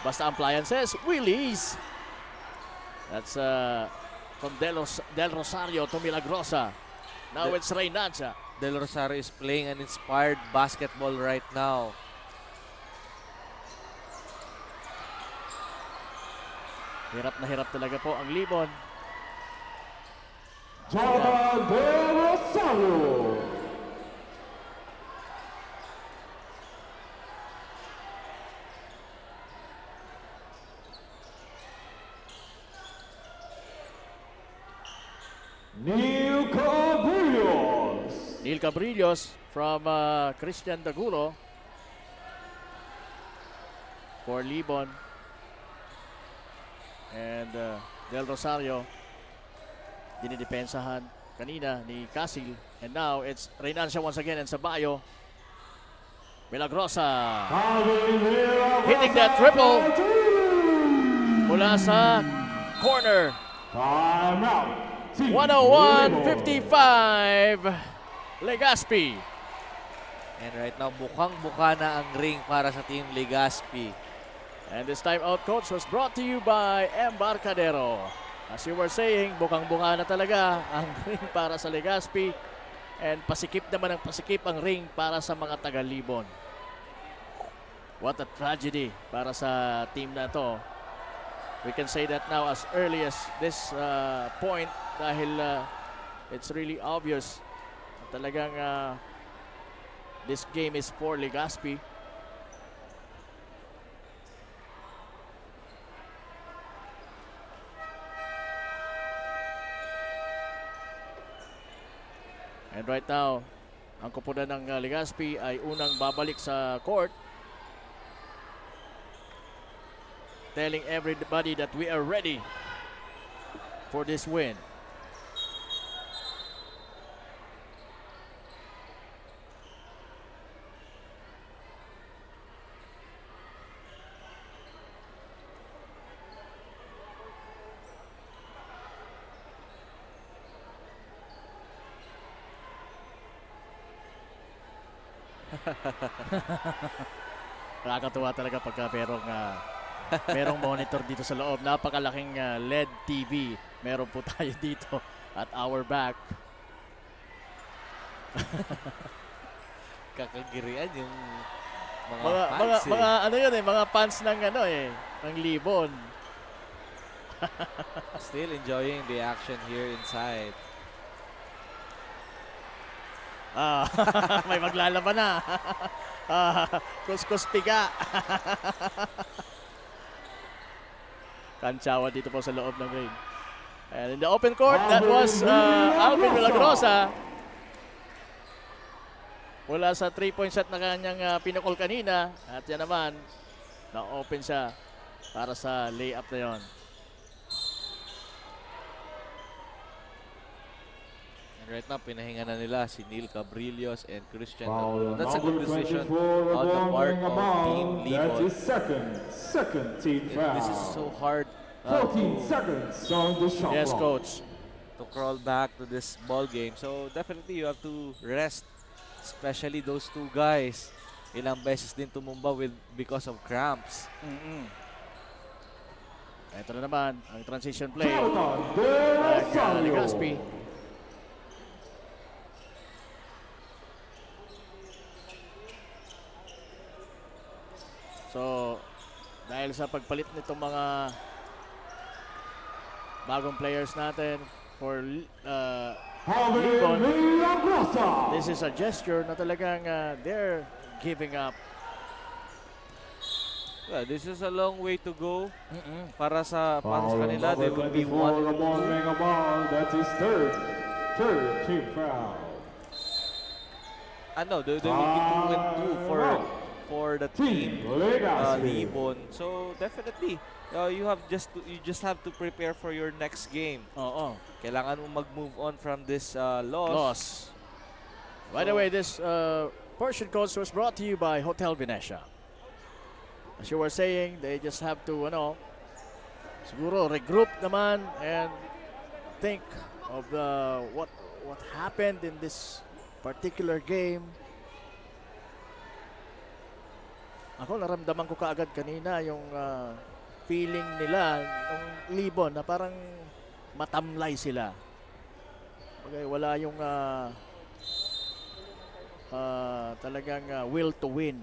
Basta Appliances, Willie's. That's from Del Rosario to Milagrosa. Now it's Reynancia. Del Rosario is playing an inspired basketball right now. Hirap na hirap talaga po ang Libon. Java Del Rosario. Neil Cabrillos. Neil Cabrillos from Christian Daguro for Libon. And Del Rosario dinidepensahan kanina ni Casil. And now it's Reynancia once again and Sampaio. Milagrosa hitting that triple mula sa corner. Time out. Team 101-55 Legazpi. And right now, bukang-buka na ang ring para sa Team Legazpi. And this time out, coach, was brought to you by Embarcadero. As you were saying, bukang-buka na talaga ang ring para sa Legazpi. And pasikip naman ang pasikip ang ring para sa mga taga-Libon. What a tragedy para sa team na to. We can say that now as early as this point dahil it's really obvious na talagang this game is for Legazpi. And right now, ang koponan ng Legazpi ay unang babalik sa court, telling everybody that we are ready for this win. Nakakatuwa talaga pagka merong monitor dito sa loob. Napakalaking LED TV. Meron po tayo dito at our back. Kakagirian yung mga Mga fans mga ano yun mga fans ng ng Libon. Still enjoying the action here inside. May maglalaban na. Kuskus piga. Kantsawa dito po sa loob ng ring. And in the open court, that was Alvin Milagrosa. Mula sa 3-point shot na kanyang pinukol kanina. At yan naman, na-open siya para sa layup na yon. And right now, pinahinga na nila si Neil Cabrillos and Christian. Foul That's a good number decision 24 on the part Abong of Team Abang. That Libon. is second team foul. This is so hard 14 seconds on the shot Yes, clock. coach. to crawl back to this ball game. So definitely you have to rest, especially those two guys. Ilang beses din tumumba because of cramps. Ito na naman ang transition play. Jonathan De Legazpi. So, dahil sa pagpalit nitong mga bagong players natin for Libon, this is a gesture na talagang they're giving up. Yeah, this is a long way to go para sa kanila. They will be 1-2. That is third team foul. They will be 2-2 for the team Libon. So definitely you just have to prepare for your next game. Oo. Kailangan mo mag-move on from this loss. By the way, this portion coach was brought to you by Hotel Venetia. As you were saying, they just have to siguro regroup naman and think of what happened in this particular game. Ako naramdaman ko kaagad kanina yung feeling nila ng Libon na parang matamlay sila. Okay, wala yung talagang will to win.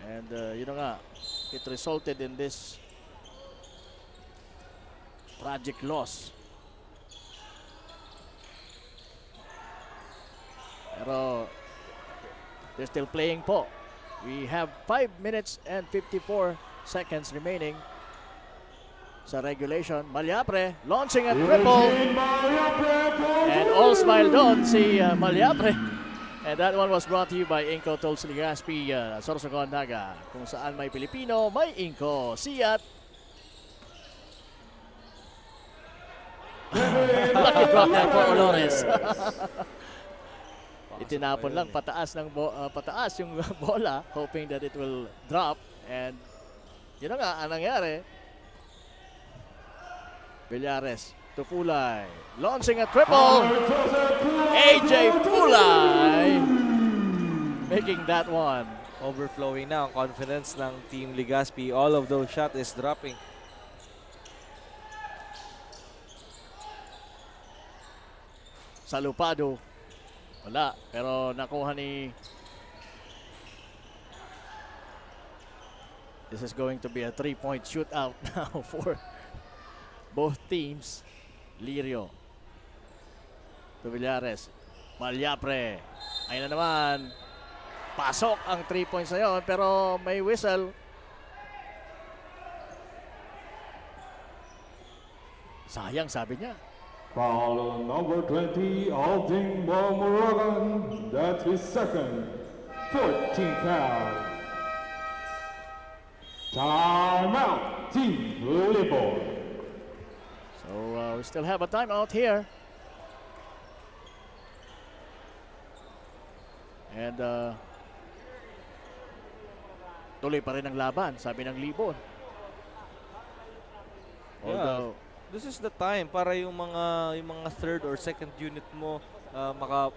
And it resulted in this tragic loss. Pero they're still playing po. We have 5 minutes and 54 seconds remaining sa regulation. Malyapre launching a triple. And all smile doon si Malyapre. And that one was brought to you by Inco Tolls Legazpi, Sorsogon, Naga. Kung saan may Pilipino, may Inco. Siyat. Lucky drop there for Olores. Itinapon lang pataas ng pataas yung bola, hoping that it will drop, and yun na nga ang nangyari. Villares to Fulay, launching a triple. AJ Fulay making that one. Overflowing na ang confidence ng Team Legazpi. All of those shots is dropping. Salupado, wala, pero nakuha ni... This is going to be a 3-point shootout now for both teams. Lirio to Villares, Malyapre, ayun na naman, pasok ang 3 points na yun, pero may whistle. Sayang, sabi niya. Foul number 20, Alding Morgan. That's his second. 14th foul. Timeout, Team Libon. So we still have a timeout here. And tuloy pa rin ang laban, sabi ng Libon. Although, This is the time para yung mga third or second unit mo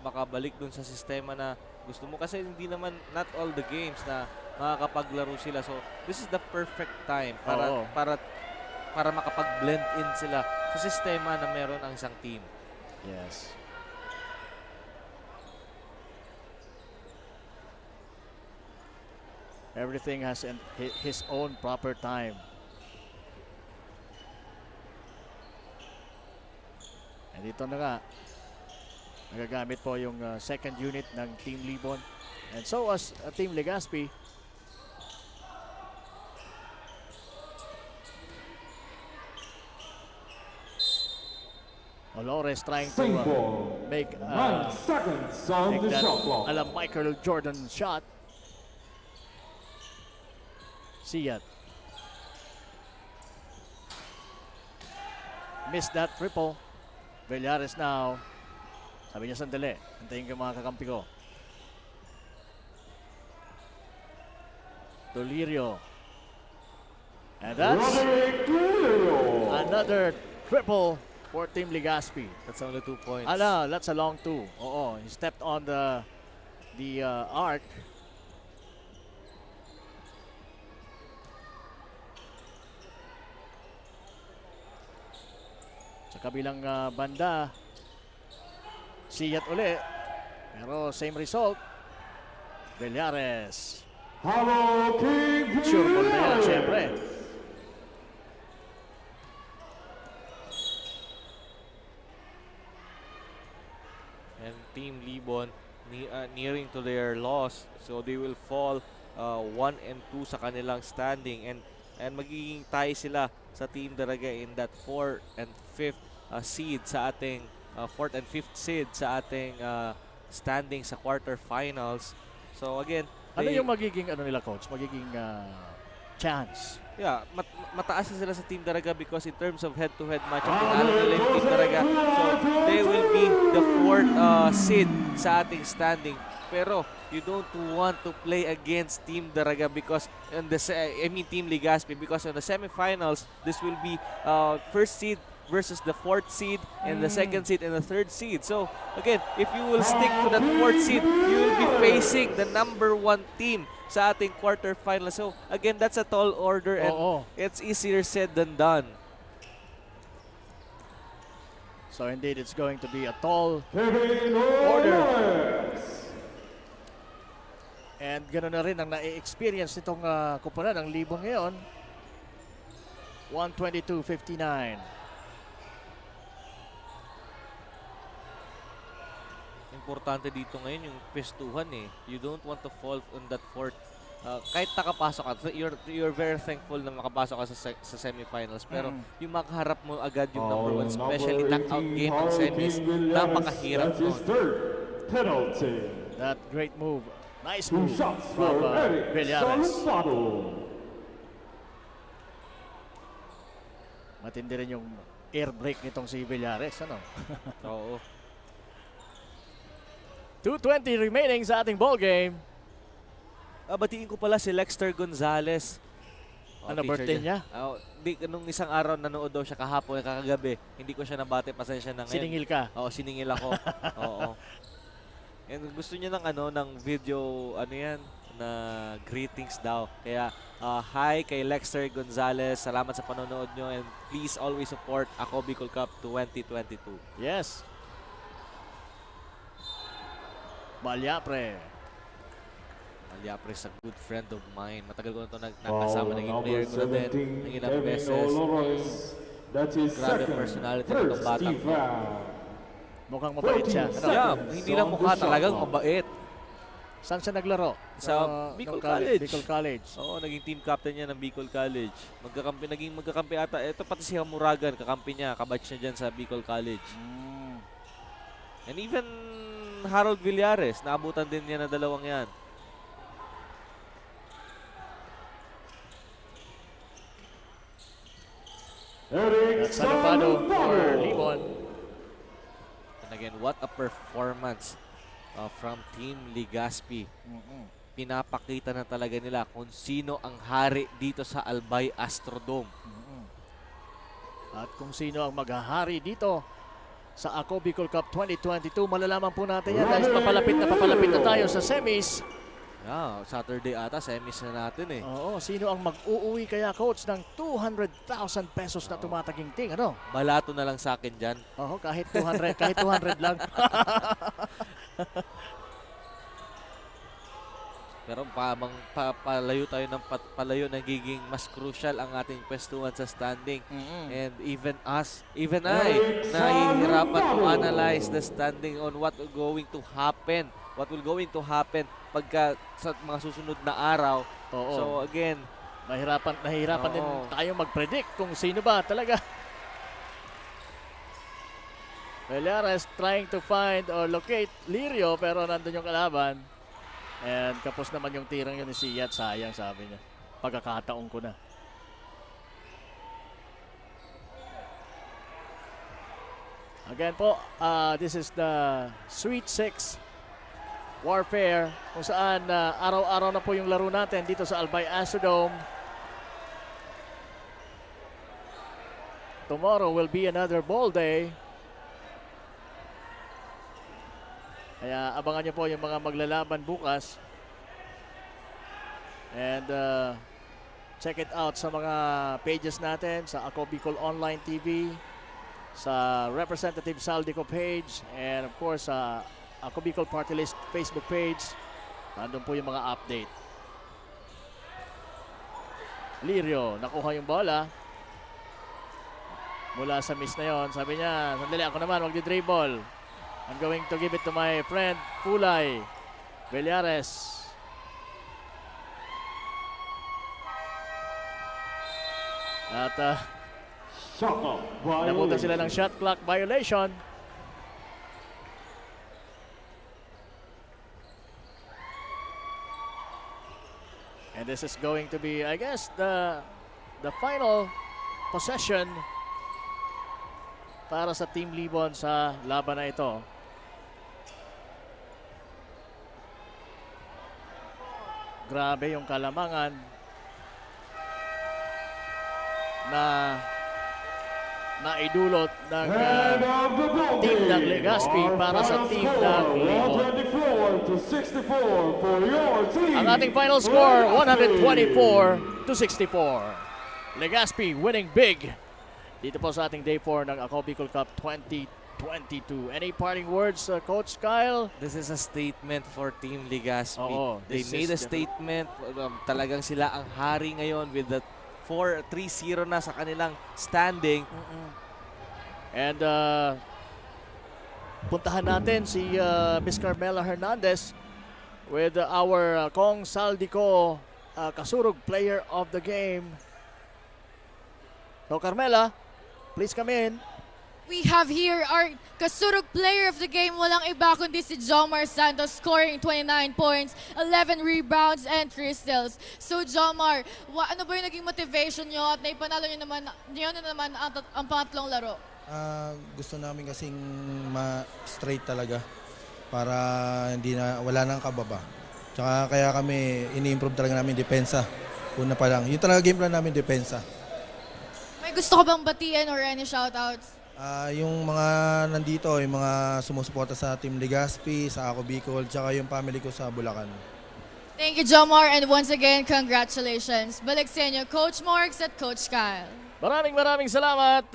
makabalik dun sa sistema na gusto mo, kasi hindi naman not all the games na makakapaglaro sila. So this is the perfect time para makapag-blend in sila sa sistema na meron ang isang team. yes. Everything has his own proper time. And dito na nga, nagagamit po yung second unit ng Team Libon. And so as Team Legazpi. Olores trying to make 9 seconds on the that shot clock. ala Michael Jordan shot. Siyat. Missed that triple. Villares now. Sabi niya sandali. Antayin ko yung mga kakampi ko. Dolirio. And that's another triple for Team Legazpi. That's only 2 points. That's a long 2. Oo, he stepped on the arc. Sa kabilang banda, Siyat uli. Pero same result. Villares. Hello, King Sure ball na yan, syempre. And Team Libon nearing to their loss, so they will fall 1 and 2 sa kanilang standing, and magiging tie sila sa Team Daraga in that 4th and 5th seed sa ating 4th and 5th seed sa ating standing sa quarterfinals. So again, Ano yung magiging nila, coach? Magiging chance? yeah, mataas na sila sa Team Daraga because in terms of head-to-head matchup, tinalo nila yung Team Daraga. So they will be the 4th seed sa ating standing. Pero you don't want to play against Team Daraga because Team Legazpi, because in the semifinals, this will be first seed versus the 4th seed and the 2nd seed and the 3rd seed. So again, if you will stick to that 4th seed, you will be facing the number 1 team sa ating quarterfinal. So again, that's a tall order, and it's easier said than done. So indeed, it's going to be a tall order. And ganoon na rin ang na-experience nitong kupunan ng Libon ngayon. 122-59. Importante dito ngayon yung pestuhan eh. You don't want to fall on that 4th. Kahit nakapasok ka, you're very thankful na makapasok ka sa semifinals. Pero yung makaharap mo agad yung number 1, especially knockout game ng semis, napakahirap nun. Penalty. That great move. Nice move from Villares. Matindi rin yung air brake nitong si Villares, ano? Oo. 2:20 remaining sa ating ball game. Batiin ko pala si Lexter Gonzalez. Ano, teacher birthday niya? Nung isang araw nanood daw siya kahapon, kakagabi. Hindi ko siya nabate, pasensya na ngayon. Siningil ka? Oo, siningil ako. Oo. And gusto niya ng video, na greetings daw. Kaya, hi kay Lexter Gonzalez. Salamat sa panonood nyo and please always support Ako Bicol Cup 2022. Yes. Balyapre. Malyapre is a good friend of mine. Matagal ko na ito nakasama. Naging player ko na din ng ilang beses. That is Grabe second. personality ng First, bata. Steve Mukhang mabait siya. Yeah, hindi lang mukha, talagang mabait. Saan siya naglaro? Sa Bicol College. Bicol College. Oo, naging team captain niya ng Bicol College. Naging magkakampi ata. Ito pati si Hamuragan, kakampi niya, kabatch niya dyan sa Bicol College. And even Harold Villares, naabutan din niya na dalawang yan. Eric Salupado for Libon. And again, what a performance from Team Legazpi. Pinapakita na talaga nila kung sino ang hari dito sa Albay Astrodome. At kung sino ang maghahari dito sa Ako Bicol Cup 2022, malalaman po natin yan dahil papalapit na tayo sa semis. Yeah, Saturday ata, semis na natin eh. Oo, sino ang mag-uuwi kaya coach ng 200,000 pesos na tumataginting, ano? Balato na lang sa akin dyan. Oo, kahit 200 lang. Pero palayo tayo ng palayo, nagiging mas crucial ang ating pwestuhan sa standing. And even I, nahihirapan to analyze the standing on what will going to happen. What will going to happen pagka sa mga susunod na araw. Oo. So again, nahihirapan din tayo mag-predict kung sino ba talaga. Villares trying to find or locate Lirio pero nandun yung kalaban. And kapos naman yung tirang yun ni Siyat. Sayang, sabi niya. Pagkakataon ko na. Again po, this is the Sweet 6 Warfare kung saan araw-araw na po yung laro natin dito sa Albay Astrodome. Tomorrow will be another ball day. Kaya abangan nyo po yung mga maglalaban bukas. And check it out sa mga pages natin, sa Ako Bicol Online TV, sa Representative Saldico page, and of course sa Ako Bicol Party List Facebook page. Nandun po yung mga update. Lirio, nakuha yung bola. Mula sa miss na yon. Sabi niya, sandali ako naman, magdi-dribble. I'm going to give it to my friend Pulay Villares. At nabutan sila ng shot clock violation. And this is going to be, I guess, the final possession para sa Team Libon sa laban na ito. Grabe yung kalamangan na naidulot ng team ng Legazpi para sa team ng Libon. Ang ating final score, 124-64. Legazpi winning big dito po sa ating Day 4 ng Ako Bicol Cup 2022. Any parting words, Coach Kyle? This is a statement for Team Legazpi. Oo, They made a statement. Talagang sila ang hari ngayon with the 4-3-0 na sa kanilang standing. And puntahan natin si Miss Carmela Hernandez with our Kong Saldico Kasurug Player of the Game. So Carmela, please come in. We have here our Kasurug Player of the Game. Walang iba kundi si Jomar Santos, scoring 29 points, 11 rebounds, and 3 steals. So Jomar, ano ba yung naging motivation nyo at naipanalo nyo naman ang pangatlong laro? Gusto namin kasing ma-straight talaga. para wala nang kababa. Tsaka kaya kami ini-improve talaga namin depensa. Una pa lang. Yung talaga game plan namin depensa. May gusto ka bang batiin or any shoutouts? Yung mga nandito, yung mga sumusuporta sa Team Legazpi, sa Ako Bicol, tsaka yung family ko sa Bulacan. Thank you, Jomar, and once again, congratulations. Balik sa inyo, Coach Morgs at Coach Kyle. Maraming salamat,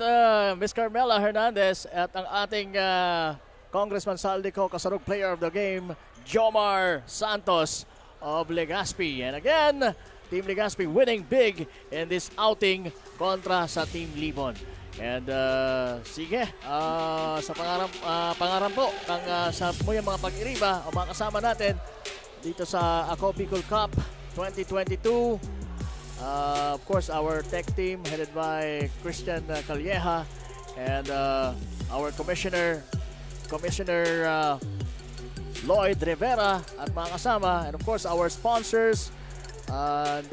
Miss Carmela Hernandez at ang ating Congressman Saldico, Kasarug Player of the Game, Jomar Santos of Legazpi. And again, Team Legazpi winning big in this outing kontra sa Team Libon. And sige, sa pangarap po, sa yung mga pag-iriba o mga kasama natin dito sa Ako Bicol Cup 2022. Of course, our tech team headed by Christian Calleja and our Commissioner Lloyd Rivera at mga kasama. And of course, our sponsors. And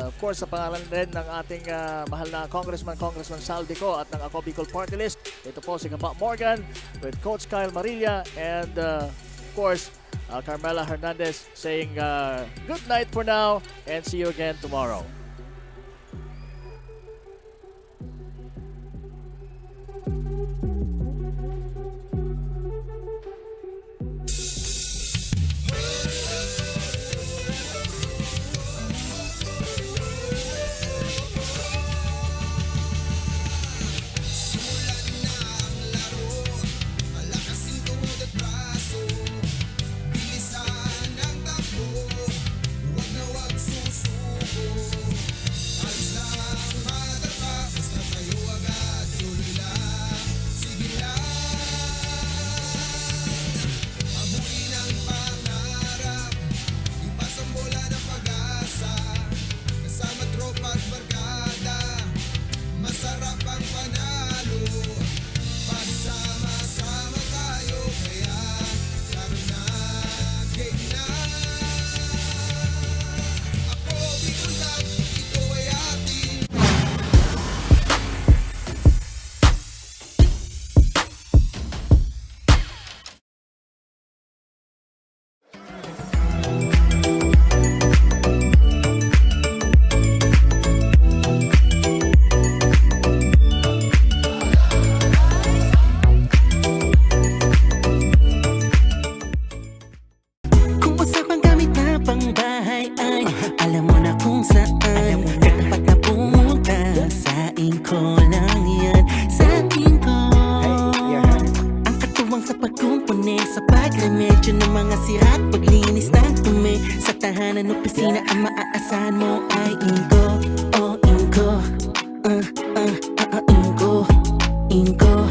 of course, sa pangalan rin ng ating mahal na Congressman Saldico at ng Ako Bicol Party List. Ito po si Kapa Morgan with Coach Kyle Marilla and of course, Carmela Hernandez saying good night for now and see you again tomorrow. Sa pagremedyo ng mga sira at paglinis ng tumi sa tahanan opisina, ang maaasahan mo ay Inco, oh Inco, Inco, Inco.